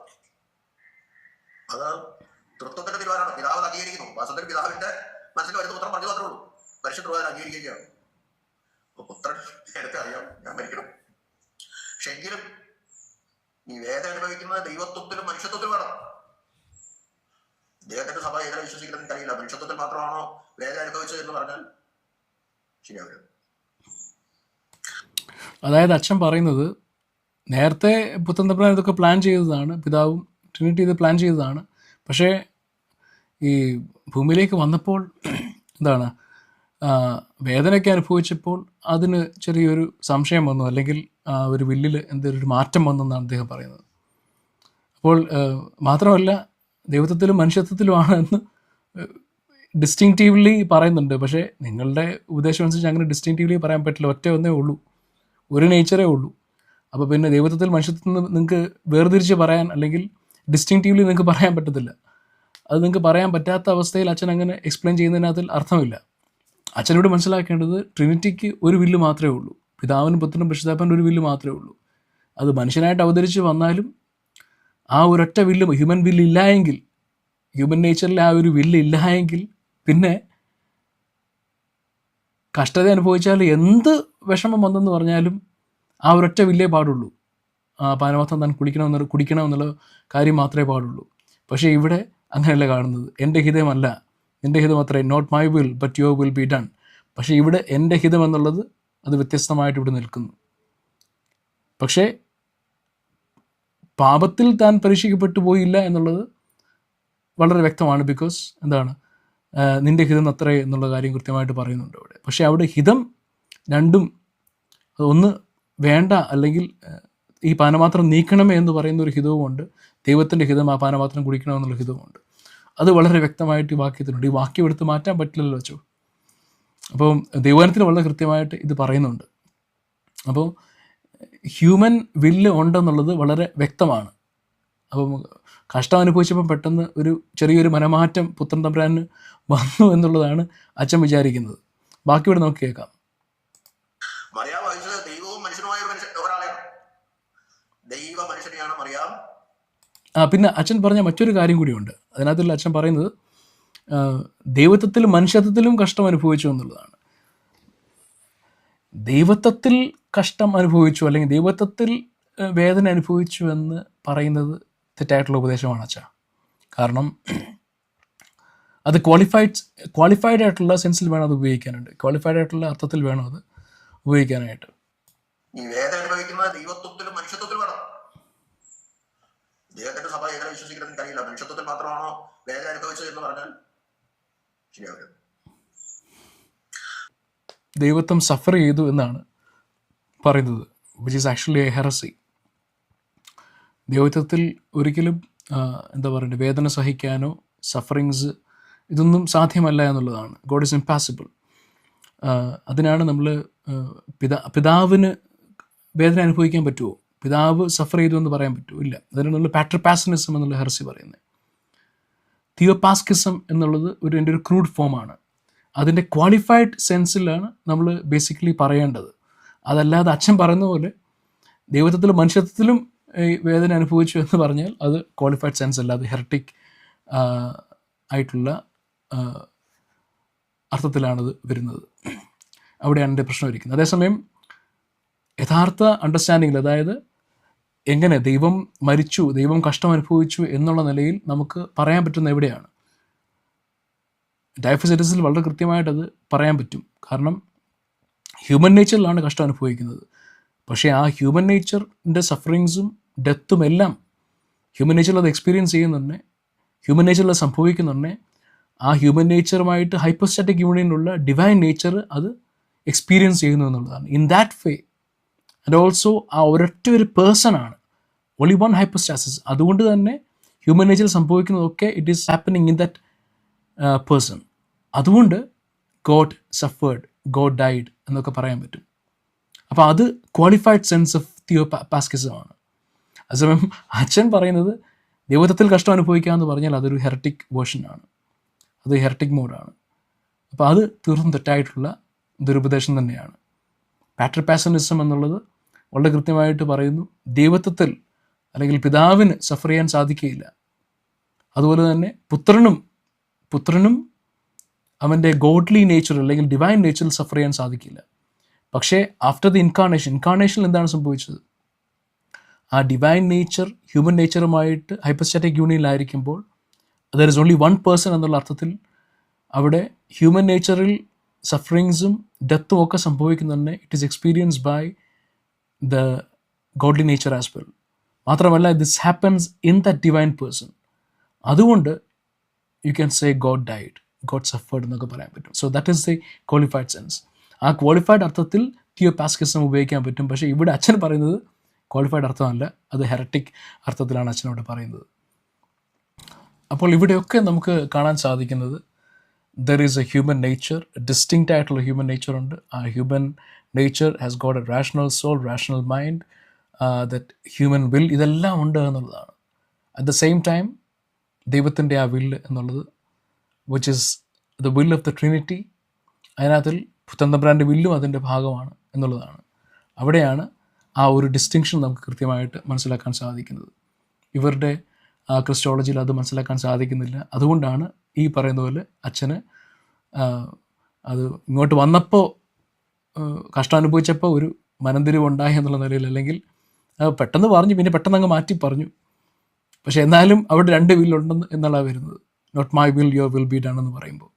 അത് തൃത്വത്തിന്റെ തീരുമാനമാണ്. പിതാവ് അംഗീകരിക്കുന്നു. വാസ്തവത്തിൽ പിതാവിന്റെ മനസ്സിൽ വരുന്ന പുത്രൻ പറഞ്ഞു മാത്രമേ ഉള്ളൂ. പരിശുദ്ധ അംഗീകരിക്കുകയാണ്. അപ്പൊ പുത്രൻ നേരത്തെ അറിയാം ഞാൻ മരിക്കണം. പക്ഷെ എങ്കിലും ഈ വേദന അനുഭവിക്കുന്നത് ദൈവത്വത്തിലും മനുഷ്യത്വത്തിലും വേണം. അദ്ദേഹത്തിന്റെ സഭ ഏതായാലും വിശ്വസിക്കുന്നത് എനിക്കറിയില്ല. മനുഷ്യത്വത്തിൽ മാത്രമാണോ വേദന അനുഭവിച്ചത് എന്ന് പറഞ്ഞാൽ ശരിയാവില്ല. അതായത് അച്ഛൻ പറയുന്നത്, നേരത്തെ പുത്തൻ തമ്പുരാൻ ഇതൊക്കെ പ്ലാൻ ചെയ്തതാണ്, പിതാവും ട്രിനിറ്റി ഇത് പ്ലാൻ ചെയ്തതാണ്. പക്ഷേ ഈ ഭൂമിയിലേക്ക് വന്നപ്പോൾ എന്താണ്, വേദനയൊക്കെ അനുഭവിച്ചപ്പോൾ അതിന് ചെറിയൊരു സംശയം വന്നു, അല്ലെങ്കിൽ ഒരു വില്ലിൽ എന്തൊരു മാറ്റം വന്നെന്നാണ് അദ്ദേഹം പറയുന്നത്. അപ്പോൾ മാത്രമല്ല, ദൈവത്വത്തിലും മനുഷ്യത്വത്തിലുമാണ് എന്ന് ഡിസ്റ്റിങ്റ്റീവ്ലി പറയുന്നുണ്ട്. പക്ഷേ നിങ്ങളുടെ ഉപദേശം അനുസരിച്ച് അങ്ങനെ ഡിസ്റ്റിങ്റ്റീവ്ലി പറയാൻ പറ്റില്ല. ഒറ്റ ഒന്നേ ഉള്ളൂ, ഒരു നേച്ചറേ ഉള്ളൂ. അപ്പോൾ പിന്നെ ദൈവത്വത്തിൽ മനുഷ്യത്വത്തിൽ നിന്ന് നിങ്ങൾക്ക് വേർതിരിച്ച് പറയാൻ, അല്ലെങ്കിൽ ഡിസ്റ്റിങ്റ്റീവ്ലി നിങ്ങൾക്ക് പറയാൻ പറ്റത്തില്ല. അത് നിങ്ങൾക്ക് പറയാൻ പറ്റാത്ത അവസ്ഥയിൽ അച്ഛൻ അങ്ങനെ എക്സ്പ്ലെയിൻ ചെയ്യുന്നതിനകത്തിൽ അർത്ഥമില്ല. അച്ഛനോട് മനസ്സിലാക്കേണ്ടത്, ട്രിനിറ്റിക്ക് ഒരു വില്ല് മാത്രമേ ഉള്ളൂ, പിതാവിനും പുത്രനും പരിശുദ്ധാത്മാവിനും ഒരു വില്ല് മാത്രമേ ഉള്ളൂ. അത് മനുഷ്യനായിട്ട് അവതരിച്ച് വന്നാലും ആ ഒരൊറ്റ വില്ല്, ഹ്യൂമൻ വില്ല് ഇല്ല എങ്കിൽ, ഹ്യൂമൻ നേച്ചറിൽ ആ ഒരു വില്ല് ഇല്ല എങ്കിൽ പിന്നെ കഷ്ടത അനുഭവിച്ചാൽ, എന്ത് വിഷമം വന്നെന്ന് പറഞ്ഞാലും ആ ഒരൊറ്റ വില്ലേ പാടുള്ളൂ. പാനപാത്രം താൻ കുടിക്കണമെന്നുള്ള കാര്യം മാത്രമേ പാടുള്ളൂ. പക്ഷേ ഇവിടെ അങ്ങനെയല്ല കാണുന്നത്. എൻ്റെ ഹിതമല്ല, എൻ്റെ ഹിതം അത്രേ, not my will but your will be done. പക്ഷേ ഇവിടെ എൻ്റെ ഹിതം എന്നുള്ളത് അത് വ്യത്യസ്തമായിട്ട് ഇവിടെ നിൽക്കുന്നു. പക്ഷേ പാപത്തിൽ താൻ പരീക്ഷിക്കപ്പെട്ടു പോയില്ല എന്നുള്ളത് വളരെ വ്യക്തമാണ്. ബിക്കോസ് എന്താണ്, നിൻ്റെ ഹിതം അത്രേ എന്നുള്ള കാര്യം കൃത്യമായിട്ട് പറയുന്നുണ്ട് അവിടെ. പക്ഷേ അവിടെ ഹിതം രണ്ടും, ഒന്ന് വേണ്ട, അല്ലെങ്കിൽ ഈ പാനപാത്രം നീക്കണമേ എന്ന് പറയുന്ന ഒരു ഹിതവുമുണ്ട്, ദൈവത്തിൻ്റെ ഹിതം ആ പാനപാത്രം കുടിക്കണമെന്നുള്ള ഹിതവുമുണ്ട്. അത് വളരെ വ്യക്തമായിട്ട് ഈ വാക്യത്തിലുണ്ട്. ഈ വാക്യം എടുത്ത് മാറ്റാൻ പറ്റില്ലല്ലോ വെച്ചോ. അപ്പം ദൈവവചനത്തിൽ വളരെ കൃത്യമായിട്ട് ഇത് പറയുന്നുണ്ട്. അപ്പോൾ ഹ്യൂമൻ വില്ല് ഉണ്ടെന്നുള്ളത് വളരെ വ്യക്തമാണ്. അപ്പം കഷ്ടം അനുഭവിച്ചപ്പം പെട്ടെന്ന് ഒരു ചെറിയൊരു മനമാറ്റം പുത്രൻ തമ്പുരാന് വന്നു എന്നുള്ളതാണ് അച്ഛൻ വിചാരിക്കുന്നത്. ബാക്കി ഇവിടെ നമുക്ക് കേൾക്കാം. മറിയാം വഹിച്ചത് ദൈവവും മനുഷ്യനുമായ ഒരാളെയാണ്. ദൈവ മനുഷ്യനെയാണ് മറിയാം. പിന്നെ അച്ഛൻ പറഞ്ഞ മറ്റൊരു കാര്യം കൂടിയുണ്ട്. അതിനകത്തുള്ള അച്ഛൻ പറയുന്നത്, ദൈവത്വത്തിലും മനുഷ്യത്വത്തിലും കഷ്ടം അനുഭവിച്ചു എന്നുള്ളതാണ്. ദൈവത്വത്തിൽ കഷ്ടം അനുഭവിച്ചു, അല്ലെങ്കിൽ ദൈവത്വത്തിൽ വേദന അനുഭവിച്ചു എന്ന് പറയുന്നത് ഉപദേശമാണ് അച്ഛാ. കാരണം അത് ക്വാളിഫൈഡ് ആയിട്ടുള്ള സെൻസിൽ വേണം അത് ഉപയോഗിക്കാനുണ്ട്, ക്വാളിഫൈഡ് ആയിട്ടുള്ള അർത്ഥത്തിൽ വേണം അത് ഉപയോഗിക്കാനായിട്ട്. ഈ വേദന അനുഭവിക്കുന്നത് ദൈവത്വത്തിലും മനുഷ്യത്വത്തിലും വേണം. ദൈവത്തിന്റെ സഭ എങ്ങനെ വിശ്വസിക്കുന്നത് എനിക്കറിയില്ല. മനുഷ്യത്വത്തിൽ മാത്രമാണോ വേദന അനുഭവിച്ചത് എന്ന് പറഞ്ഞാൽ ശരിയാവില്ല. ദൈവത്വം സഫർ ചെയ്തു എന്നാണ് പറയുന്നത്, which is actually a heresy. ദൈവത്വത്തിൽ ഒരിക്കലും എന്താ പറയുക, വേദന സഹിക്കാനോ സഫറിങ്സ് ഇതൊന്നും സാധ്യമല്ല എന്നുള്ളതാണ്. God is impassible. അതിനാണ് നമ്മൾ പിതാവിന് വേദന അനുഭവിക്കാൻ പറ്റുമോ, പിതാവ് സഫർ ചെയ്തു എന്ന് പറയാൻ പറ്റുമോ? ഇല്ല. അതിനാണ് നമ്മൾ പാട്രിപാസിനിസം എന്നുള്ള ഹെറസി പറയുന്നത്. തിയോപാസ്കിസം എന്നുള്ളത് എൻ്റെ ഒരു ക്രൂഡ് ഫോമാണ്. അതിൻ്റെ ക്വാളിഫൈഡ് സെൻസിലാണ് നമ്മൾ ബേസിക്കലി പറയേണ്ടത്. അതല്ലാതെ അച്ഛൻ പറയുന്ന പോലെ ദൈവത്വത്തിലും മനുഷ്യത്വത്തിലും വേദന അനുഭവിച്ചു എന്ന് പറഞ്ഞാൽ അത് ക്വാളിഫൈഡ് സെൻസ് അല്ല, അത് ഹെററ്റിക് ആയിട്ടുള്ള അർത്ഥത്തിലാണത് വരുന്നത്. അവിടെയാണ് എൻ്റെ പ്രശ്നം ഇരിക്കുന്നത്. അതേസമയം യഥാർത്ഥ അണ്ടർസ്റ്റാൻഡിങ്ങിൽ, അതായത് എങ്ങനെ ദൈവം മരിച്ചു, ദൈവം കഷ്ടം അനുഭവിച്ചു എന്നുള്ള നിലയിൽ നമുക്ക് പറയാൻ പറ്റുന്ന എവിടെയാണ്, ഡയഫസിറ്റിസിൽ വളരെ കൃത്യമായിട്ടത് പറയാൻ പറ്റും. കാരണം ഹ്യൂമൻ നേച്ചറിലാണ് കഷ്ടം അനുഭവിക്കുന്നത്. പക്ഷേ ആ ഹ്യൂമൻ നേച്ചറിൻ്റെ സഫറിങ്സും ഡെത്തും എല്ലാം ഹ്യൂമൻ നേച്ചറിൽ അത് എക്സ്പീരിയൻസ് ചെയ്യുന്നുണ്ടേ, ഹ്യൂമൻ നേച്ചറിൽ സംഭവിക്കുന്നുണ്ടേ, ആ ഹ്യൂമൻ നേച്ചറുമായിട്ട് ഹൈപ്പോസ്റ്റാറ്റിക് യൂണിയനിലുള്ള ഡിവൈൻ നേച്ചർ അത് എക്സ്പീരിയൻസ് ചെയ്യുന്നു എന്നുള്ളതാണ്. In that way and also ആ ഒരൊറ്റ ഒരു പേഴ്സണാണ്, ഓൺലി വൺ ഹൈപ്പോസ്റ്റാസിസ്. അതുകൊണ്ട് തന്നെ ഹ്യൂമൻ നേച്ചറിൽ സംഭവിക്കുന്നതൊക്കെ it is happening in that person. അതുകൊണ്ട് ഗോഡ് സഫേർഡ്, ഗോഡ് ഡൈഡ് എന്നൊക്കെ പറയാൻ പറ്റും. അപ്പോൾ അത് ക്വാളിഫൈഡ് സെൻസ് ഓഫ് തിയോപാസ്കിസമാണ്. അതേസമയം അച്ഛൻ പറയുന്നത് ദൈവത്വത്തിൽ കഷ്ടം അനുഭവിക്കുക എന്ന് പറഞ്ഞാൽ അതൊരു ഹെററ്റിക് വേർഷനാണ്, അത് ഹെററ്റിക് മോഡാണ്. അപ്പോൾ അത് തീർത്തും തെറ്റായിട്ടുള്ള ദുരുപദേശം തന്നെയാണ്. പാട്രിപാസിനിസം എന്നുള്ളത് വളരെ കൃത്യമായിട്ട് പറയുന്നു, ദൈവത്വത്തിൽ അല്ലെങ്കിൽ പിതാവിന് സഫർ ചെയ്യാൻ സാധിക്കുകയില്ല. അതുപോലെ തന്നെ പുത്രനും അവൻ്റെ ഗോഡ്ലി നേച്ചർ അല്ലെങ്കിൽ ഡിവൈൻ നേച്ചറിൽ സഫർ ചെയ്യാൻ സാധിക്കില്ല. പക്ഷേ ആഫ്റ്റർ ദി ഇൻകാർണേഷനിൽ എന്താണ് സംഭവിച്ചത്? ആ ഡിവൈൻ നേച്ചർ ഹ്യൂമൻ നേച്ചറുമായിട്ട് ഹൈപ്പോസ്റ്റാറ്റിക് യൂണിയനിലായിരിക്കുമ്പോൾ there is only one person എന്നുള്ള അർത്ഥത്തിൽ അവിടെ ഹ്യൂമൻ നേച്ചറിൽ സഫറിങ്സും ഡെത്തും ഒക്കെ സംഭവിക്കുന്നുണ്ട്. It is experienced by the godly nature as well. മാത്രമല്ല this happens in the divine person. അതുകൊണ്ട് you can say God died, God suffered എന്നൊക്കെ പറയാൻ പറ്റും. So that is the qualified sense. ആ ക്വാളിഫൈഡ് അർത്ഥത്തിൽ തിയോപാസ്കിസം ഉപയോഗിക്കാൻ പറ്റും. പക്ഷേ ഇവിടെ അച്ഛൻ പറയുന്നത് ക്വാളിഫൈഡ് അർത്ഥമല്ല, അത് ഹെററ്റിക് അർത്ഥത്തിലാണ് അച്ഛനോട് പറയുന്നത്. അപ്പോൾ ഇവിടെയൊക്കെ നമുക്ക് കാണാൻ സാധിക്കുന്നത് there is a human nature, distinct ആയിട്ടുള്ള ഹ്യൂമൻ നേച്ചർ ഉണ്ട്. ആ human nature has got a rational soul, rational mind, that human will, ഇതെല്ലാം ഉണ്ട് എന്നുള്ളതാണ്. അറ്റ് ദ സെയിം ടൈം ദൈവത്തിൻ്റെ ആ വില്ല് എന്നുള്ളത് which is the will of the Trinity, അതിനകത്തിൽ പുത്തൻതമ്പുരാൻ്റെ വില്ലും അതിൻ്റെ ഭാഗമാണ് എന്നുള്ളതാണ്. അവിടെയാണ് ആ ഒരു ഡിസ്റ്റിങ്ഷൻ നമുക്ക് കൃത്യമായിട്ട് മനസ്സിലാക്കാൻ സാധിക്കുന്നത്. ഇവരുടെ ക്രിസ്റ്റോളജിയിൽ അത് മനസ്സിലാക്കാൻ സാധിക്കുന്നില്ല. അതുകൊണ്ടാണ് ഈ പറയുന്ന പോലെ അച്ഛന് അത് ഇങ്ങോട്ട് വന്നപ്പോൾ കഷ്ടം അനുഭവിച്ചപ്പോൾ ഒരു മനംതിരിവുണ്ടായി എന്നുള്ള നിലയിൽ, അല്ലെങ്കിൽ പെട്ടെന്ന് പറഞ്ഞു പിന്നെ പെട്ടെന്ന് അങ്ങ് മാറ്റി പറഞ്ഞു. പക്ഷേ എന്നാലും അവിടെ രണ്ട് വില്ലുണ്ടെന്ന് എന്നുള്ള വരുന്നത്. Not my will your will be done എന്ന് പറയുമ്പോൾ.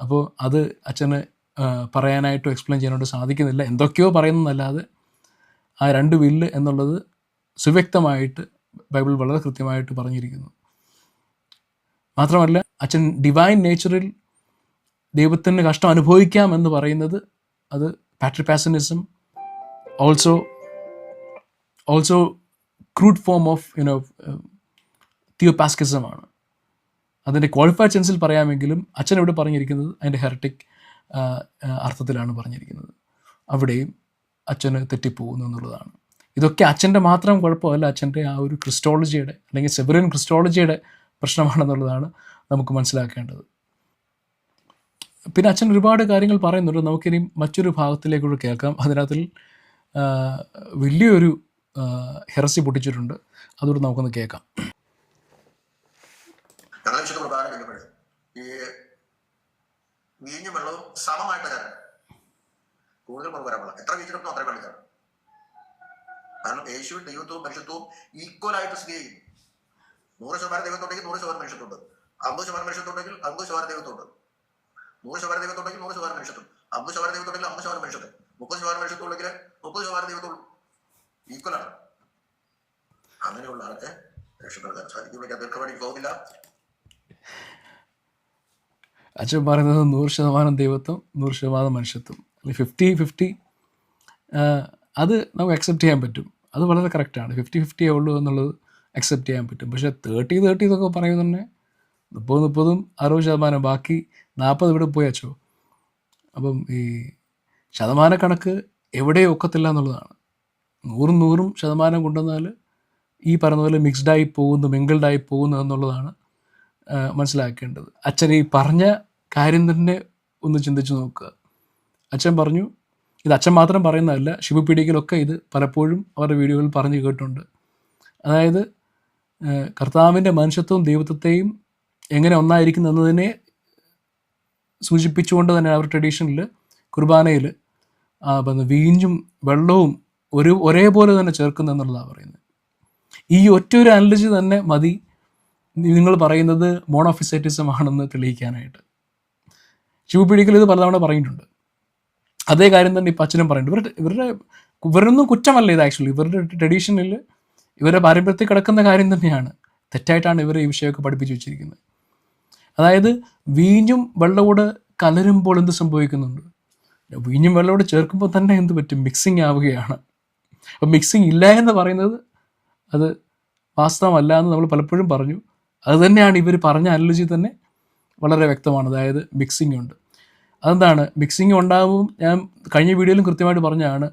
അപ്പോൾ അത് അച്ഛന് പറയാനായിട്ടോ എക്സ്പ്ലെയിൻ ചെയ്യാനായിട്ടോ സാധിക്കുന്നില്ല. എന്തൊക്കെയോ പറയുന്നതല്ലാതെ ആ രണ്ട് വില്ല് എന്നുള്ളത് സുവ്യക്തമായിട്ട് ബൈബിൾ വളരെ കൃത്യമായിട്ട് പറഞ്ഞിരിക്കുന്നു. മാത്രമല്ല അച്ഛൻ ഡിവൈൻ നേച്ചറിൽ ദൈവത്തിന് കഷ്ടം അനുഭവിക്കാം എന്ന് പറയുന്നത് അത് പാട്രിപാസനിസം, ഓൾസോ ക്രൂഡ് ഫോം ഓഫ് തിയോപാസ്കിസമാണ്. അതിൻ്റെ ക്വാളിഫൈഡ് സെൻസിൽ പറയാമെങ്കിലും അച്ഛൻ ഇവിടെ പറഞ്ഞിരിക്കുന്നത് അതിൻ്റെ ഹെററ്റിക് അർത്ഥത്തിലാണ് പറഞ്ഞിരിക്കുന്നത്. അവിടെയും അച്ഛന് തെറ്റിപ്പോകുന്നു എന്നുള്ളതാണ്. ഇതൊക്കെ അച്ഛൻ്റെ മാത്രം കുഴപ്പമല്ല, അച്ഛൻ്റെ ആ ഒരു ക്രിസ്റ്റോളജിയുടെ അല്ലെങ്കിൽ സെബറിയൻ ക്രിസ്റ്റോളജിയുടെ പ്രശ്നമാണെന്നുള്ളതാണ് നമുക്ക് മനസ്സിലാക്കേണ്ടത്. പിന്നെ അച്ഛൻ ഒരുപാട് കാര്യങ്ങൾ പറയുന്നുണ്ട്. നമുക്കിനി മറ്റൊരു ഭാഗത്തിലേക്കൂടെ കേൾക്കാം. അതിനകത്തിൽ വലിയൊരു ഹെറസി പൊട്ടിച്ചിട്ടുണ്ട്, അതുകൊണ്ട് നമുക്കൊന്ന് കേൾക്കാം. ഞങ്ങളെ വിശുദ്ധ കുർബാന കഴിയുമ്പോൾ ഈ വീഞ്ഞും വെള്ളവും സമമായിട്ട് തരണം. കൂടുതൽ കുറവ് വരാൻ പാടില്ല. എത്ര വീഞ്ഞിടത്തും അത്ര വെള്ളം തരണം. കാരണം യേശുവിൻ ദൈവത്വവും മനുഷ്യത്വവും ഈക്വലായിട്ട് സ്ഥിതി ചെയ്യും. 100% ദൈവത്തുണ്ടെങ്കിൽ 100% മനുഷ്യത്വമുണ്ട്. 50% മനുഷ്യത്വമുണ്ടെങ്കിൽ 50% ദൈവത്വമുണ്ട്. 100% ദൈവത്തുണ്ടെങ്കിൽ 100% മനുഷ്യത്വം. 50% ദൈവത്തുണ്ടെങ്കിൽ 50% മനുഷ്യത്വം. 30% മനുഷ്യത്വം ഉണ്ടെങ്കിൽ 30% ദൈവത്തുള്ളൂ. ഈക്വലാണ്. അങ്ങനെയുള്ള ആൾക്ക് രക്ഷപ്പെടുത്താൻ സാധിക്കും. ദീർഘപടി പോകുന്നില്ല. അച്ഛൻ പറയുന്നത് 100% ദൈവത്വം, 100% മനുഷ്യത്വം, അല്ലെങ്കിൽ 50-50. അത് നമുക്ക് അക്സെപ്റ്റ് ചെയ്യാൻ പറ്റും. അത് വളരെ കറക്റ്റാണ്. 50-50 ഉള്ളൂ എന്നുള്ളത് അക്സെപ്റ്റ് ചെയ്യാൻ പറ്റും. പക്ഷേ 30-30 എന്നൊക്കെ പറയുന്നത് തന്നെ 30-30, 60%, ബാക്കി 40 ഇവിടെ പോയി അച്ചോ. അപ്പം ഈ ശതമാനക്കണക്ക് എവിടെയും ഒക്കത്തില്ല എന്നുള്ളതാണ്. 100% കൊണ്ടുവന്നാൽ ഈ പറഞ്ഞ പോലെ മിക്സ്ഡായി പോകുന്നു, മിങ്കിൾഡായി പോകുന്നു എന്നുള്ളതാണ് മനസ്സിലാക്കേണ്ടത്. അച്ഛൻ ഈ പറഞ്ഞ കാര്യം തന്നെ ഒന്ന് ചിന്തിച്ച് നോക്കുക. അച്ഛൻ പറഞ്ഞു, ഇത് അച്ഛൻ മാത്രം പറയുന്നതല്ല, ശിവപീഡികയിലൊക്കെ ഇത് പലപ്പോഴും അവരുടെ വീഡിയോകളിൽ പറഞ്ഞു കേട്ടിട്ടുണ്ട്. അതായത് കർത്താവിൻ്റെ മനുഷ്യത്വവും ദൈവത്വത്തെയും എങ്ങനെ ഒന്നായിരിക്കുന്നു എന്നതിനെ സൂചിപ്പിച്ചുകൊണ്ട് തന്നെ അവർ ട്രഡീഷനിൽ കുർബാനയിൽ വീഞ്ഞും വെള്ളവും ഒരേപോലെ തന്നെ ചേർക്കുന്നു എന്നുള്ളതാണ് പറയുന്നത്. ഈ ഒറ്റൊരു അനലജി തന്നെ മതി നിങ്ങൾ പറയുന്നത് മോണോഫിസൈറ്റിസം ആണെന്ന് തെളിയിക്കാനായിട്ട്. ശിവപീഡികയിൽ ഇത് പലതവണ പറഞ്ഞിട്ടുണ്ട്. അതേ കാര്യം തന്നെ ഇപ്പം അച്ഛനും പറയുന്നുണ്ട്. ഇവരൊന്നും കുറ്റമല്ല ഇത്. ആക്ച്വലി ഇവരുടെ ട്രഡീഷനിൽ ഇവരുടെ പാരമ്പര്യത്തിൽ കിടക്കുന്ന കാര്യം തന്നെയാണ്. തെറ്റായിട്ടാണ് ഇവർ ഈ വിഷയമൊക്കെ പഠിപ്പിച്ച് വെച്ചിരിക്കുന്നത്. അതായത് വീഞ്ഞും വെള്ളമോട് കലരുമ്പോൾ എന്ത് സംഭവിക്കുന്നുണ്ട്? വീഞ്ഞും വെള്ളമോട് ചേർക്കുമ്പോൾ തന്നെ എന്ത് പറ്റും? മിക്സിങ് ആവുകയാണ്. അപ്പം മിക്സിങ് ഇല്ല എന്ന് പറയുന്നത് അത് വാസ്തവമല്ല എന്ന് നമ്മൾ പലപ്പോഴും പറഞ്ഞു. അത് തന്നെയാണ് ഇവർ പറഞ്ഞ അനലജി തന്നെ വളരെ വ്യക്തമാണ്. അതായത് മിക്സിങ് ഉണ്ട്. അതെന്താണ് മിക്സിങ് ഉണ്ടാകുമ്പോൾ ഞാൻ കഴിഞ്ഞ വീഡിയോയിലും കൃത്യമായിട്ട് പറഞ്ഞതാണ്,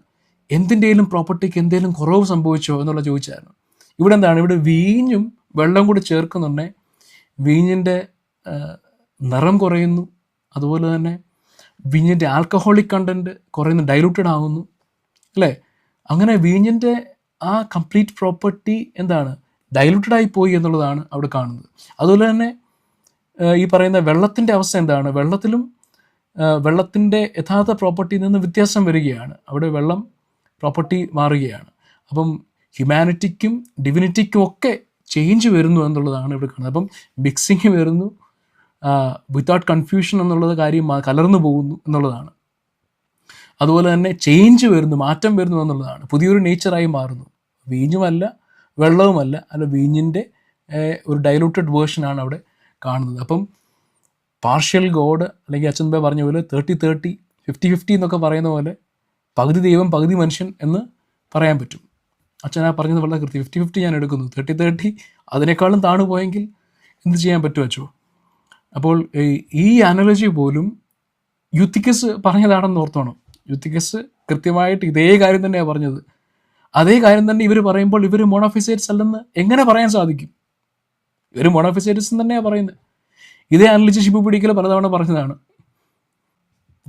എന്തിൻ്റെയും പ്രോപ്പർട്ടിക്ക് എന്തെങ്കിലും കുറവ് സംഭവിച്ചോ എന്നുള്ള ചോദിച്ചായിരുന്നു. ഇവിടെ എന്താണ്, ഇവിടെ വീഞ്ഞും വെള്ളം കൂടി ചേർക്കുന്നുണ്ടെങ്കിൽ വീഞ്ഞിൻ്റെ നിറം കുറയുന്നു, അതുപോലെ തന്നെ വീഞ്ഞിൻ്റെ ആൽക്കഹോളിക് കണ്ടൻറ്റ് കുറയുന്നു, ഡൈലൂട്ടഡ് ആകുന്നു അല്ലേ? അങ്ങനെ വീഞ്ഞിൻ്റെ ആ കംപ്ലീറ്റ് പ്രോപ്പർട്ടി എന്താണ്, ഡൈലൂട്ടഡായി പോയി എന്നുള്ളതാണ് അവിടെ കാണുന്നത്. അതുപോലെ തന്നെ ഈ പറയുന്ന വെള്ളത്തിൻ്റെ അവസ്ഥ എന്താണ്, വെള്ളത്തിൻ്റെ യഥാർത്ഥ പ്രോപ്പർട്ടിയിൽ നിന്ന് വ്യത്യാസം വരികയാണ്. അവിടെ വെള്ളം പ്രോപ്പർട്ടി മാറുകയാണ്. അപ്പം ഹ്യൂമാനിറ്റിക്കും ഡിവിനിറ്റിക്കും ഒക്കെ ചേഞ്ച് വരുന്നു എന്നുള്ളതാണ് ഇവിടെ കാണുന്നത്. അപ്പം മിക്സിങ് വരുന്നു, വിത്തൗട്ട് കൺഫ്യൂഷൻ എന്നുള്ളത് കാര്യം കലർന്നു പോകുന്നു എന്നുള്ളതാണ്. അതുപോലെ തന്നെ ചേഞ്ച് വരുന്നു, മാറ്റം വരുന്നു എന്നുള്ളതാണ്. പുതിയൊരു നേച്ചറായി മാറുന്നു. വീഞ്ഞുമല്ല, വെള്ളവുമല്ല, അല്ല വീഞ്ഞിൻ്റെ ഒരു ഡൈലൂട്ടഡ് വേർഷനാണ് അവിടെ കാണുന്നത്. അപ്പം പാർഷ്യൽ ഗോഡ്, അല്ലെങ്കിൽ അച്ഛൻ ബേ പറഞ്ഞ പോലെ 30-30, 50-50 എന്നൊക്കെ പറയുന്ന പോലെ പകുതി ദൈവം പകുതി മനുഷ്യൻ എന്ന് പറയാൻ പറ്റും. അച്ഛൻ ആ പറഞ്ഞത് വളരെ കൃത്യം. 50-50 ഞാൻ എടുക്കുന്നു. 30-30 അതിനേക്കാളും താണു പോയെങ്കിൽ എന്ത് ചെയ്യാൻ പറ്റും അച്ചോ? അപ്പോൾ ഈ അനോളജി പോലും യൂത്തിക്കസ് പറഞ്ഞതാണെന്ന് ഓർത്തോണം. യൂത്തിക്കസ് കൃത്യമായിട്ട് ഇതേ കാര്യം തന്നെയാണ് പറഞ്ഞത്. അതേ കാര്യം തന്നെ ഇവർ പറയുമ്പോൾ ഇവർ മോണോഫിസൈറ്റ്സ് അല്ലെന്ന് എങ്ങനെ പറയാൻ സാധിക്കും? ഇവർ മോണോഫിസൈറ്റ്സ് തന്നെയാണ് പറയുന്നത്. ഇതേ അനലിച്ച് ഷിബു പിടിക്കൽ പലതവണ പറഞ്ഞതാണ്.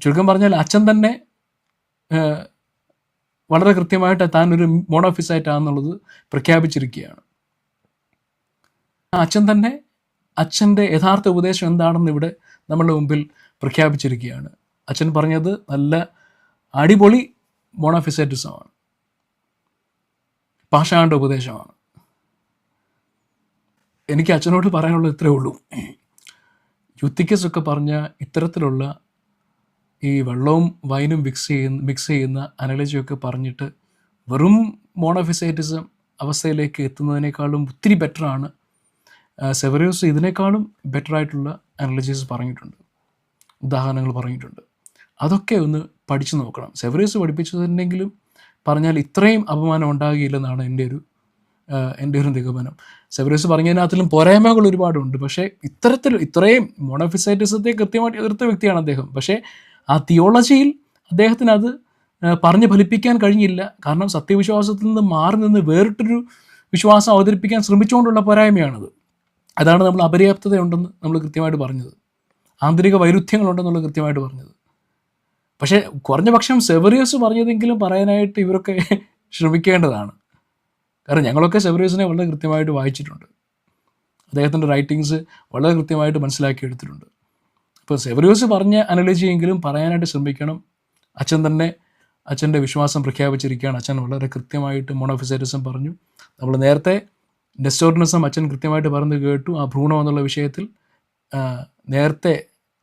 ചുരുക്കം പറഞ്ഞാൽ അച്ഛൻ തന്നെ വളരെ കൃത്യമായിട്ട് താൻ ഒരു മോണോഫിസൈറ്റാണെന്നുള്ളത് പ്രഖ്യാപിച്ചിരിക്കുകയാണ്. അച്ഛൻ തന്നെ അച്ഛൻ്റെ യഥാർത്ഥ ഉപദേശം എന്താണെന്ന് ഇവിടെ നമ്മളുടെ മുമ്പിൽ പ്രഖ്യാപിച്ചിരിക്കുകയാണ്. അച്ഛൻ പറഞ്ഞത് നല്ല അടിപൊളി മോണോഫിസൈറ്റിസമാണ്, പാഷാണ്ട ഉപദേശമാണ്. എനിക്ക് അച്ഛനോട് പറയാനുള്ളത് ഇത്രയേ ഉള്ളൂ. യൂത്തിക്കസ് ഒക്കെ പറഞ്ഞ ഇത്തരത്തിലുള്ള ഈ വെള്ളവും വൈനും മിക്സ് ചെയ്യുന്ന അനലജിയൊക്കെ പറഞ്ഞിട്ട് വെറും മോണോഫിസൈറ്റിസം അവസ്ഥയിലേക്ക് എത്തുന്നതിനേക്കാളും ഒത്തിരി ബെറ്ററാണ് സെവറിയോസ്. ഇതിനേക്കാളും ബെറ്ററായിട്ടുള്ള അനലജീസ് പറഞ്ഞിട്ടുണ്ട്, ഉദാഹരണങ്ങൾ പറഞ്ഞിട്ടുണ്ട്. അതൊക്കെ ഒന്ന് പഠിച്ചു നോക്കണം. സെവറിയോസ് പഠിപ്പിച്ചതെങ്കിലും പറഞ്ഞാൽ ഇത്രയും അപമാനം ഉണ്ടാകുകയില്ലെന്നാണ് എൻ്റെ ഒരു നിഗമനം. സെവറിയോസ് പറഞ്ഞതിനകത്തിലും പോരായ്മകൾ ഒരുപാടുണ്ട്. പക്ഷേ ഇത്രയും മോണോഫിസൈറ്റിസത്തെ കൃത്യമായിട്ട് എതിർത്ത വ്യക്തിയാണ് അദ്ദേഹം. പക്ഷേ ആ തിയോളജിയിൽ അദ്ദേഹത്തിന് അത് പറഞ്ഞ് ഫലിപ്പിക്കാൻ കഴിഞ്ഞില്ല. കാരണം സത്യവിശ്വാസത്തിൽ നിന്ന് മാറി നിന്ന് വേറിട്ടൊരു വിശ്വാസം അവതരിപ്പിക്കാൻ ശ്രമിച്ചുകൊണ്ടുള്ള പോരായ്മയാണത്. അതാണ് നമ്മൾ അപര്യാപ്തതയുണ്ടെന്ന് നമ്മൾ കൃത്യമായിട്ട് പറഞ്ഞത്, ആന്തരിക വൈരുദ്ധ്യങ്ങളുണ്ടെന്നുള്ളത് കൃത്യമായിട്ട് പറഞ്ഞത്. പക്ഷേ കുറഞ്ഞ പക്ഷം സെവറിയോസ് പറഞ്ഞതെങ്കിലും പറയാനായിട്ട് ഇവരൊക്കെ ശ്രമിക്കേണ്ടതാണ്. കാരണം ഞങ്ങളൊക്കെ സെവറിയോസിനെ വളരെ കൃത്യമായിട്ട് വായിച്ചിട്ടുണ്ട്. അദ്ദേഹത്തിൻ്റെ റൈറ്റിങ്സ് വളരെ കൃത്യമായിട്ട് മനസ്സിലാക്കി എടുത്തിട്ടുണ്ട്. അപ്പോൾ സെവറിയോസ് പറഞ്ഞ അനലജിയെങ്കിലും പറയാനായിട്ട് ശ്രമിക്കണം. അച്ഛൻ തന്നെ അച്ഛൻ്റെ വിശ്വാസം പ്രഖ്യാപിച്ചിരിക്കുകയാണ്. അച്ഛൻ വളരെ കൃത്യമായിട്ട് മോണോഫിസൈറ്റിസം പറഞ്ഞു. നമ്മൾ നേരത്തെ നെസ്റ്റോറിനിസം അച്ഛൻ കൃത്യമായിട്ട് പറഞ്ഞു കേട്ടു. ആ ഭ്രൂണം എന്നുള്ള വിഷയത്തിൽ നേരത്തെ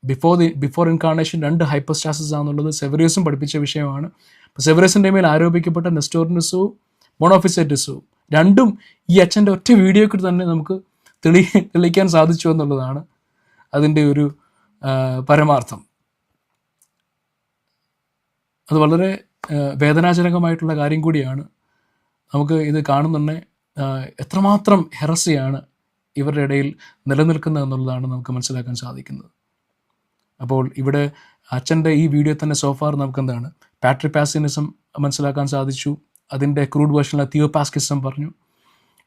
ബിഫോർ ഇൻകാർണേഷൻ 2 ഹൈപ്പോസ്റ്റാസിസ് ആണെന്നുള്ളത് സെവറിയോസും പഠിപ്പിച്ച വിഷയമാണ്. അപ്പോൾ സെവറിയോസിൻ്റെ മേൽ ആരോപിക്കപ്പെട്ട നെസ്റ്റോറിനിസവും മോണോഫിസൈറ്റിസവും രണ്ടും ഈ അച്ഛൻ്റെ ഒറ്റ വീഡിയോയ്ക്ക് തന്നെ നമുക്ക് തെളിയിക്കാൻ സാധിച്ചു എന്നുള്ളതാണ് അതിൻ്റെ ഒരു പരമാർത്ഥം. അത് വളരെ വേദനാജനകമായിട്ടുള്ള കാര്യം കൂടിയാണ്. നമുക്ക് ഇത് കാണുന്നുണ്ടെ എത്രമാത്രം ഹെറസിയാണ് ഇവരുടെ ഇടയിൽ നിലനിൽക്കുന്നത് എന്നുള്ളതാണ് നമുക്ക് മനസ്സിലാക്കാൻ സാധിക്കുന്നത്. അപ്പോൾ ഇവിടെ അച്ഛൻ്റെ ഈ വീഡിയോ തന്നെ സോഫാർ നമുക്ക് എന്താണ് പാട്രിപാസിനിസം മനസ്സിലാക്കാൻ സാധിച്ചു. അതിൻ്റെ ക്രൂഡ് വേർഷനിലെ തിയോപാസ്കിസം പറഞ്ഞു,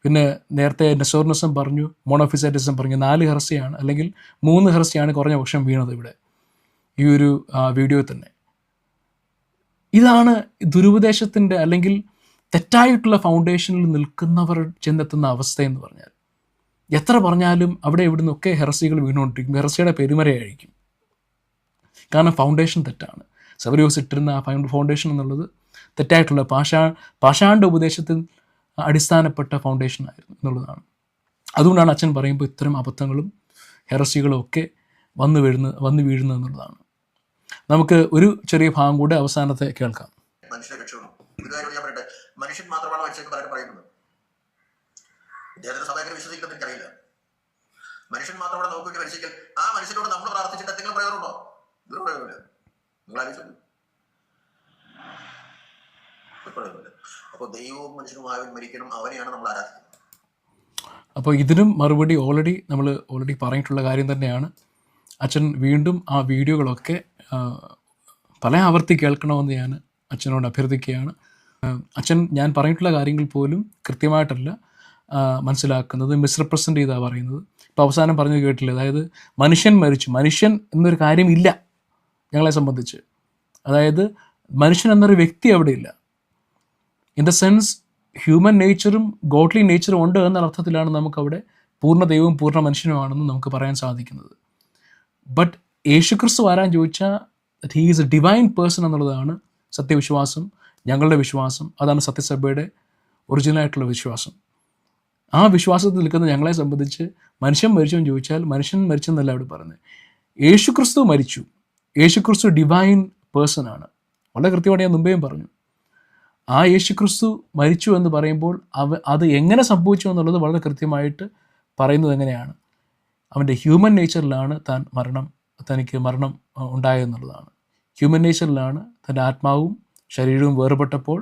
പിന്നെ നേരത്തെ നെസ്റ്റോറിനിസം പറഞ്ഞു, മോണോഫിസൈറ്റിസം പറഞ്ഞു. 4 ഹെറസിയാണ്, അല്ലെങ്കിൽ 3 ഹെറസിയാണ് കുറഞ്ഞ പക്ഷം വീണത് ഇവിടെ ഈ ഒരു വീഡിയോ തന്നെ. ഇതാണ് ദുരുപദേശത്തിൻ്റെ അല്ലെങ്കിൽ തെറ്റായിട്ടുള്ള ഫൗണ്ടേഷനിൽ നിൽക്കുന്നവർ ചെന്നെത്തുന്ന അവസ്ഥ എന്ന് പറഞ്ഞാൽ. എത്ര പറഞ്ഞാലും അവിടെ ഇവിടുന്നൊക്കെ ഹെറസികൾ വീണുകൊണ്ടിരിക്കും. ഹെറസിയുടെ പെരുമരയായിരിക്കും. കാരണം ഫൗണ്ടേഷൻ തെറ്റാണ്. സെവറിയോസ് ഇട്ടിരുന്ന ആ ഫൗണ്ടേഷൻ എന്നുള്ളത് തെറ്റായിട്ടുള്ള പാഷാണ്ട ഉപദേശത്തിൽ അടിസ്ഥാനപ്പെട്ട ഫൗണ്ടേഷനായിരുന്നു എന്നുള്ളതാണ്. അതുകൊണ്ടാണ് അച്ഛൻ പറയുമ്പോൾ ഇത്തരം അബദ്ധങ്ങളും ഹെറസികളും ഒക്കെ വന്നു വീഴുന്നു എന്നുള്ളതാണ്. നമുക്ക് ഒരു ചെറിയ ഭാഗം കൂടെ അവസാനത്തെ കേൾക്കാം. മനുഷ്യനെ രക്ഷണം ഇതുകാരോട് ഞാൻ പറയട്ടെ, മനുഷ്യൻ മാത്രമാണ് മനുഷ്യർക്ക് പലരും പറയുന്നത്. ഇദ്ദേഹത്തിന്റെ സഭയെ വിശ്വസിക്കുന്നത് എനിക്കറിയില്ല. മനുഷ്യൻ മാത്രമാണ് നമുക്ക് വേണ്ടി മരിച്ചെങ്കിൽ ആ മനുഷ്യനോട് നമ്മൾ പ്രാർത്ഥിച്ചിട്ട് എന്തെങ്കിലും പ്രയോജനമുണ്ടോ? ഇതൊരു പ്രയോജനമില്ല. നിങ്ങൾ ആലോചിച്ചു. അപ്പോൾ ദൈവവും മനുഷ്യനുമായവൻ മരിക്കണം, അവനെയാണ് നമ്മൾ ആരാധിക്കുന്നത്. അപ്പോൾ ഇതിനും മറുപടി നമ്മൾ ഓൾറെഡി പറഞ്ഞിട്ടുള്ള കാര്യം തന്നെയാണ്. അച്ഛൻ വീണ്ടും ആ വീഡിയോകളൊക്കെ പല ആവർത്തി കേൾക്കണമെന്ന് ഞാൻ അച്ഛനോട് അഭ്യർത്ഥിക്കുകയാണ്. അച്ഛൻ ഞാൻ പറഞ്ഞിട്ടുള്ള കാര്യങ്ങൾ പോലും കൃത്യമായിട്ടല്ല മനസ്സിലാക്കുന്നത്, മിസ്റെപ്രസെൻ്റ് ചെയ്താണ് പറയുന്നത്. ഇപ്പോൾ അവസാനം പറഞ്ഞു കേട്ടില്ല, അതായത് മനുഷ്യൻ മരിച്ചു, മനുഷ്യൻ എന്നൊരു കാര്യമില്ല ഞങ്ങളെ സംബന്ധിച്ച്. അതായത് മനുഷ്യൻ എന്നൊരു വ്യക്തി അവിടെ ഇല്ല. ഇൻ ദ സെൻസ് ഹ്യൂമൻ നേച്ചറും ഗോഡ്ലി നേച്ചറും ഉണ്ട് എന്ന അർത്ഥത്തിലാണ് നമുക്കവിടെ പൂർണ്ണ ദൈവവും പൂർണ്ണ മനുഷ്യനുമാണെന്ന് നമുക്ക് പറയാൻ സാധിക്കുന്നത്. ബട്ട് യേശുക്രിസ്തു ആരാൻ ചോദിച്ചാൽ he is a divine person എന്നുള്ളതാണ് സത്യവിശ്വാസം, ഞങ്ങളുടെ വിശ്വാസം. അതാണ് സത്യസഭയുടെ ഒറിജിനലായിട്ടുള്ള വിശ്വാസം. ആ വിശ്വാസത്തിൽ നിൽക്കുന്ന ഞങ്ങളെ സംബന്ധിച്ച് മനുഷ്യൻ മരിച്ചോ എന്ന് ചോദിച്ചാൽ മനുഷ്യൻ മരിച്ചെന്നല്ല അവിടെ പറയുന്നത്. യേശുക്രിസ്തു മരിച്ചു. യേശുക്രിസ്തു ഡിവൈൻ പേഴ്സൺ ആണ്. വളരെ കൃത്യമായിട്ട് ഞാൻ മുമ്പേയും പറഞ്ഞു. ആ യേശുക്രിസ്തു മരിച്ചു എന്ന് പറയുമ്പോൾ അത് എങ്ങനെ സംഭവിച്ചു എന്നുള്ളത് വളരെ കൃത്യമായിട്ട് പറയുന്നത് എങ്ങനെയാണ്? അവൻ്റെ ഹ്യൂമൻ നേച്ചറിലാണ് തനിക്ക് മരണം ഉണ്ടായെന്നുള്ളതാണ്. ഹ്യൂമൻ നേച്ചറിലാണ് തൻ്റെ ആത്മാവും ശരീരവും വേർപെട്ടപ്പോൾ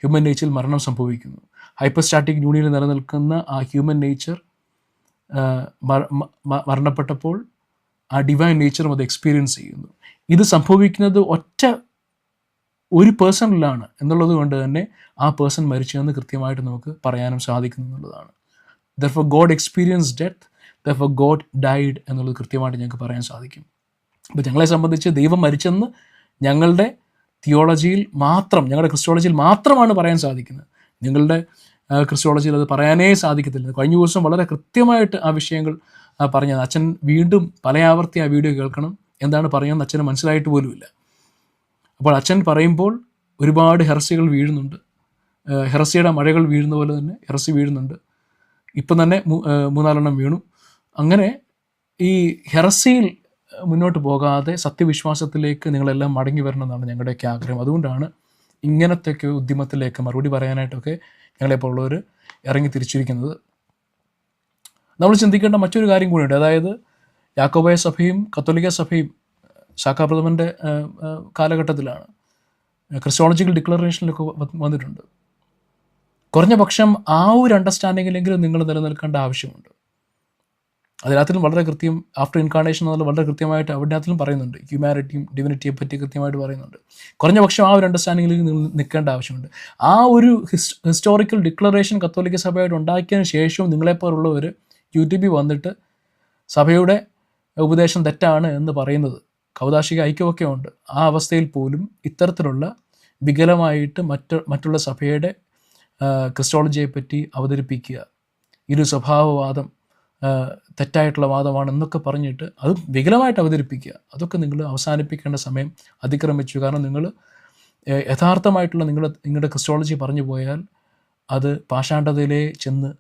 ഹ്യൂമൻ നേച്ചറിൽ മരണം സംഭവിക്കുന്നു. ഹൈപ്പർസ്റ്റാറ്റിക് യൂണിയനിൽ നിലനിൽക്കുന്ന ആ ഹ്യൂമൻ നേച്ചർ മരണപ്പെട്ടപ്പോൾ ആ ഡിവൈൻ നേച്ചറും അത് എക്സ്പീരിയൻസ് ചെയ്യുന്നു. ഇത് സംഭവിക്കുന്നത് ഒരു പേഴ്സണിലാണ് എന്നുള്ളത് കൊണ്ട് തന്നെ ആ പേഴ്സൺ മരിച്ചതെന്ന് കൃത്യമായിട്ട് നമുക്ക് പറയാനും സാധിക്കുന്നു എന്നുള്ളതാണ്. Therefore God experience death, therefore God died എന്നുള്ളത് കൃത്യമായിട്ട് ഞങ്ങൾക്ക് പറയാൻ സാധിക്കും. അപ്പോൾ ഞങ്ങളെ സംബന്ധിച്ച് ദൈവം മരിച്ചെന്ന് ഞങ്ങളുടെ തിയോളജിയിൽ മാത്രം, ഞങ്ങളുടെ ക്രിസ്റ്റോളജിയിൽ മാത്രമാണ് പറയാൻ സാധിക്കുന്നത്. നിങ്ങളുടെ ക്രിസ്റ്റോളജിയിൽ അത് പറയാനേ സാധിക്കത്തില്ല. കഴിഞ്ഞ ദിവസം വളരെ കൃത്യമായിട്ട് ആ വിഷയങ്ങൾ പറഞ്ഞത്. അച്ഛൻ വീണ്ടും പല ആവർത്തി ആ വീഡിയോ കേൾക്കണം. എന്താണ് പറയുന്നത് അച്ഛന് മനസ്സിലായിട്ട് പോലുമില്ല. അപ്പോൾ അച്ഛൻ പറയുമ്പോൾ ഒരുപാട് ഹെറസികൾ വീഴുന്നുണ്ട്. ഹെറസിയുടെ മഴകൾ വീഴുന്ന പോലെ തന്നെ ഹെറസി വീഴുന്നുണ്ട്. ഇപ്പം തന്നെ 3-4 വീണു. അങ്ങനെ ഈ ഹെറസിയിൽ മുന്നോട്ട് പോകാതെ സത്യവിശ്വാസത്തിലേക്ക് നിങ്ങളെല്ലാം മടങ്ങി വരണമെന്നാണ് ഞങ്ങളുടെയൊക്കെ ആഗ്രഹം. അതുകൊണ്ടാണ് ഇങ്ങനത്തെയൊക്കെ ഉദ്യമത്തിലേക്ക് മറുപടി പറയാനായിട്ടൊക്കെ ഞങ്ങളെപ്പോലുള്ളവർ ഇറങ്ങി തിരിച്ചിരിക്കുന്നത്. നമ്മൾ ചിന്തിക്കേണ്ട മറ്റൊരു കാര്യം കൂടിയുണ്ട്. അതായത് യാക്കോബായ സഭയും കത്തോലിക്ക സഭയും ശാഖാപ്രഥമൻ്റെ കാലഘട്ടത്തിലാണ് ക്രിസ്റ്റോളജിക്കൽ ഡിക്ലറേഷനിലൊക്കെ വന്നിട്ടുണ്ട്. കുറഞ്ഞ പക്ഷം ആ ഒരു അണ്ടർസ്റ്റാൻഡിങ്ങിലെങ്കിലും നിങ്ങൾ നിലനിൽക്കേണ്ട ആവശ്യമുണ്ട്. അതിനകത്തിലും വളരെ കൃത്യം ആഫ്റ്റർ ഇൻകാർണേഷൻ എന്നുള്ള വളരെ കൃത്യമായിട്ട് അതിനകത്തിലും പറയുന്നുണ്ട്. ഹ്യൂമാനിറ്റിയും ഡിവിനിറ്റിയെ പറ്റി കൃത്യമായിട്ട് പറയുന്നുണ്ട്. കുറഞ്ഞ പക്ഷം ആ ഒരു അണ്ടർസ്റ്റാൻഡിങ്ങിൽ നിങ്ങൾ നിൽക്കേണ്ട ആവശ്യമുണ്ട്. ആ ഒരു ഹിസ്റ്റോറിക്കൽ ഡിക്ലറേഷൻ കത്തോലിക്ക സഭയായിട്ട് ഉണ്ടാക്കിയതിന് ശേഷവും നിങ്ങളെപ്പോലുള്ളവർ യൂട്യൂബിൽ വന്നിട്ട് സഭയുടെ ഉപദേശം തെറ്റാണ് എന്ന് പറയുന്നത്, കൗദാശിക ഐക്യമൊക്കെ ഉണ്ട്. ആ അവസ്ഥയിൽ പോലും ഇത്തരത്തിലുള്ള വികലമായിട്ട് മറ്റുള്ള സഭയുടെ ക്രിസ്റ്റോളജിയെ പറ്റി അവതരിപ്പിക്കുക, സ്വഭാവവാദം തെറ്റായിട്ടുള്ള വാദമാണെന്നൊക്കെ പറഞ്ഞിട്ട് അത് വികലമായിട്ട് അവതരിപ്പിക്കുക, അതൊക്കെ നിങ്ങൾ അവസാനിപ്പിക്കേണ്ട സമയം അതിക്രമിച്ചു. കാരണം നിങ്ങൾ യഥാർത്ഥമായിട്ടുള്ള നിങ്ങളുടെ ക്രിസ്റ്റോളജി പറഞ്ഞു പോയാൽ അത് പാഷാണ്ഡതയിലേ ചെന്ന്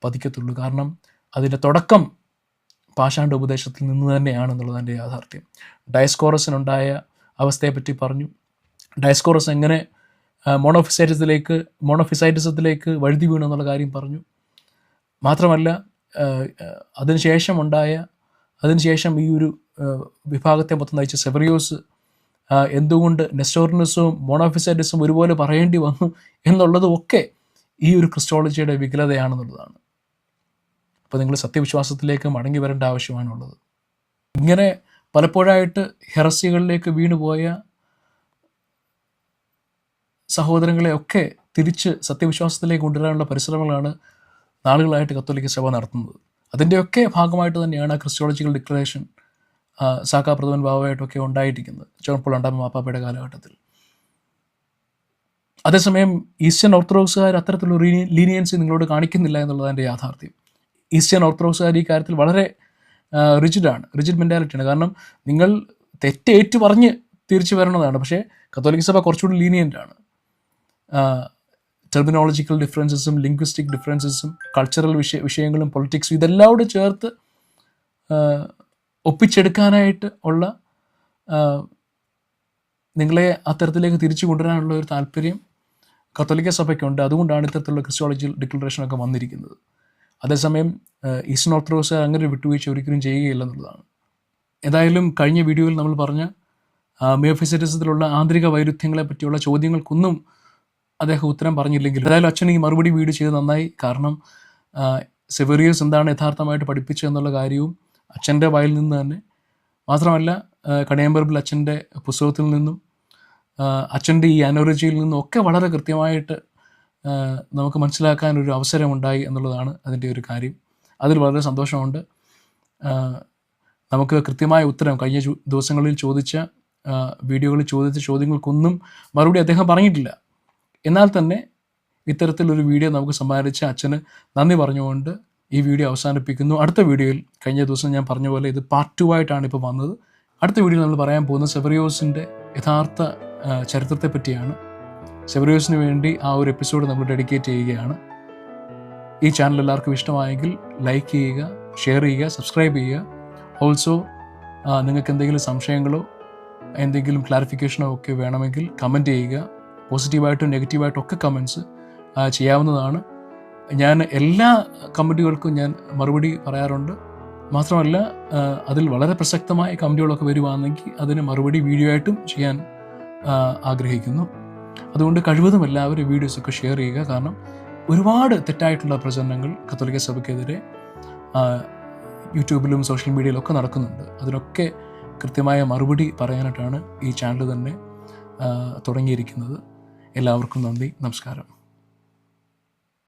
പതിക്കത്തുള്ളൂ. കാരണം അതിൻ്റെ തുടക്കം പാഷാണ്ഡ ഉപദേശത്തിൽ നിന്ന് തന്നെയാണെന്നുള്ളത് എൻ്റെ യാഥാർത്ഥ്യം. ഡയസ്കോറസിനുണ്ടായ അവസ്ഥയെപ്പറ്റി പറഞ്ഞു. ഡയസ്കോറസ് എങ്ങനെ മോണോഫിസൈറ്റിസത്തിലേക്ക് വഴുതി വീണു എന്നുള്ള കാര്യം പറഞ്ഞു. മാത്രമല്ല അതിനുശേഷം ഈ ഒരു വിഭാഗത്തെ മൊത്തം നയിച്ച സെവറിയോസ് എന്തുകൊണ്ട് നെസ്റ്റോറിനിസവും മോണോഫിസൈറ്റിസും ഒരുപോലെ പറയേണ്ടി വന്നു എന്നുള്ളതും ഒക്കെ ഈ ഒരു ക്രിസ്റ്റോളജിയുടെ വികലതയാണെന്നുള്ളതാണ്. അപ്പോൾ നിങ്ങൾ സത്യവിശ്വാസത്തിലേക്ക് മടങ്ങി വരേണ്ട ആവശ്യമാണുള്ളത്. ഇങ്ങനെ പലപ്പോഴായിട്ട് ഹെറസികളിലേക്ക് വീണുപോയ സഹോദരങ്ങളെയൊക്കെ തിരിച്ച് സത്യവിശ്വാസത്തിലേക്ക് കൊണ്ടുവരാനുള്ള പരിശ്രമങ്ങളാണ് നാളുകളായിട്ട് കത്തോലിക്ക സഭ നടത്തുന്നത്. അതിൻ്റെയൊക്കെ ഭാഗമായിട്ട് തന്നെയാണ് ക്രിസ്റ്റോളജിക്കൽ ഡിക്ലറേഷൻ സാക്കാപ്രഥമൻ ബാബായിട്ടൊക്കെ ഉണ്ടായിരിക്കുന്നത് ജോൺ പോൾ രണ്ടാമൻ മാപ്പാപ്പയുടെ കാലഘട്ടത്തിൽ. അതേസമയം ഈസ്റ്റേൺ ഓർത്തഡോക്സുകാർ അത്തരത്തിലുള്ള ലീനിയൻസി നിങ്ങളോട് കാണിക്കുന്നില്ല എന്നുള്ളത് എൻ്റെ യാഥാർത്ഥ്യം. ഈസ്റ്റേൺ ഓർത്തഡോക്സുകാർ ഈ കാര്യത്തിൽ വളരെ റിജിഡ് മെൻറ്റാലിറ്റിയാണ്. കാരണം നിങ്ങൾ തെറ്റേറ്റു പറഞ്ഞ് തിരിച്ചു വരേണ്ടതാണ്. പക്ഷേ കത്തോലിക്ക സഭ കുറച്ചുകൂടി ലീനിയൻ്റ് ആണ്. ടെർമിനോളജിക്കൽ ഡിഫറൻസസും ലിംഗ്വിസ്റ്റിക് ഡിഫറൻസസും കൾച്ചറൽ വിഷയങ്ങളും പൊളിറ്റിക്സും ഇതെല്ലാം ചേർത്ത് ഒപ്പിച്ചെടുക്കാനായിട്ട് ഉള്ള നിങ്ങളെ അത്തരത്തിലേക്ക് തിരിച്ചു കൊണ്ടുവരാനുള്ള ഒരു താല്പര്യം കത്തോലിക്ക സഭയ്ക്കുണ്ട്. അതുകൊണ്ടാണ് ഇത്തരത്തിലുള്ള ക്രിസ്റ്റോളജിക്കൽ ഡിക്ലറേഷനൊക്കെ വന്നിരിക്കുന്നത്. അതേസമയം ഈസ്റ്റേൺ ഓർത്തഡോക്സ് അങ്ങനെ ഒരു വിട്ടുവീഴ്ച ഒരിക്കലും ചെയ്യുകയില്ല എന്നുള്ളതാണ്. ഏതായാലും കഴിഞ്ഞ വീഡിയോയിൽ നമ്മൾ പറഞ്ഞ മിയോഫിസിറ്റിസത്തിലുള്ള ആന്തരിക വൈരുദ്ധ്യങ്ങളെ പറ്റിയുള്ള ചോദ്യങ്ങൾക്കൊന്നും അദ്ദേഹം ഉത്തരം പറഞ്ഞില്ലെങ്കിൽ ഏതായാലും അച്ഛൻ ഈ മറുപടി വീഡിയോ ചെയ്ത് നന്നായി. കാരണം സെവേറിയസ് എന്താണ് യഥാർത്ഥമായിട്ട് പഠിപ്പിച്ചതെന്നുള്ള കാര്യവും അച്ഛൻ്റെ വായിൽ നിന്ന് തന്നെ, മാത്രമല്ല കണിയാമ്പറമ്പിൽ അച്ഛൻ്റെ പുസ്തകത്തിൽ നിന്നും അച്ഛൻ്റെ ഈ അനോറജിയിൽ നിന്നും ഒക്കെ വളരെ കൃത്യമായിട്ട് നമുക്ക് മനസ്സിലാക്കാനൊരു അവസരമുണ്ടായി എന്നുള്ളതാണ് അതിൻ്റെ ഒരു കാര്യം. അതിൽ വളരെ സന്തോഷമുണ്ട്. നമുക്ക് കൃത്യമായ ഉത്തരം കഴിഞ്ഞ ദിവസങ്ങളിൽ വീഡിയോകളിൽ ചോദിച്ച ചോദ്യങ്ങൾക്കൊന്നും മറുപടി അദ്ദേഹം പറഞ്ഞിട്ടില്ല. എന്നാൽ തന്നെ ഇത്തരത്തിലൊരു വീഡിയോ നമുക്ക് സമ്മാനിച്ച അച്ഛന് നന്ദി പറഞ്ഞുകൊണ്ട് ഈ വീഡിയോ അവസാനിപ്പിക്കുന്നു. അടുത്ത വീഡിയോയിൽ കഴിഞ്ഞ ദിവസം ഞാൻ പറഞ്ഞ പോലെ ഇത് പാർട്ട് 2 ആയിട്ടാണ് ഇപ്പോൾ വന്നത്. അടുത്ത വീഡിയോയിൽ നമ്മൾ പറയാൻ പോകുന്നത് സെവറിയോസിൻ്റെ യഥാർത്ഥ ചരിത്രത്തെ പറ്റിയാണ്. സെവറിയോസിന് വേണ്ടി ആ ഒരു എപ്പിസോഡ് നമ്മൾ ഡെഡിക്കേറ്റ് ചെയ്യുകയാണ്. ഈ ചാനൽ എല്ലാവർക്കും ഇഷ്ടമായെങ്കിൽ ലൈക്ക് ചെയ്യുക, ഷെയർ ചെയ്യുക, സബ്സ്ക്രൈബ് ചെയ്യുക. ഓൾസോ നിങ്ങൾക്ക് എന്തെങ്കിലും സംശയങ്ങളോ എന്തെങ്കിലും ക്ലാരിഫിക്കേഷനോ ഒക്കെ വേണമെങ്കിൽ കമൻറ്റ് ചെയ്യുക. പോസിറ്റീവായിട്ടും നെഗറ്റീവായിട്ടും ഒക്കെ കമൻറ്റ്സ് ചെയ്യാവുന്നതാണ്. ഞാൻ എല്ലാ കമൻറ്റുകൾക്കും ഞാൻ മറുപടി പറയാറുണ്ട്. മാത്രമല്ല അതിൽ വളരെ പ്രസക്തമായ കമൻറ്റുകളൊക്കെ വരുവാണെങ്കിൽ അതിന് മറുപടി വീഡിയോ ആയിട്ടും ചെയ്യാൻ ആഗ്രഹിക്കുന്നു. അതുകൊണ്ട് കഴിവതും എല്ലാവരും വീഡിയോസൊക്കെ ഷെയർ ചെയ്യുക. കാരണം ഒരുപാട് തെറ്റായിട്ടുള്ള പ്രചരണങ്ങൾ കത്തോലിക്ക സഭയ്ക്കെതിരെ യൂട്യൂബിലും സോഷ്യൽ മീഡിയയിലും ഒക്കെ നടക്കുന്നുണ്ട്. അതിനൊക്കെ കൃത്യമായ മറുപടി പറയാനായിട്ടാണ് ഈ ചാനൽ തന്നെ തുടങ്ങിയിരിക്കുന്നത്. എല്ലാവർക്കും നന്ദി, നമസ്കാരം.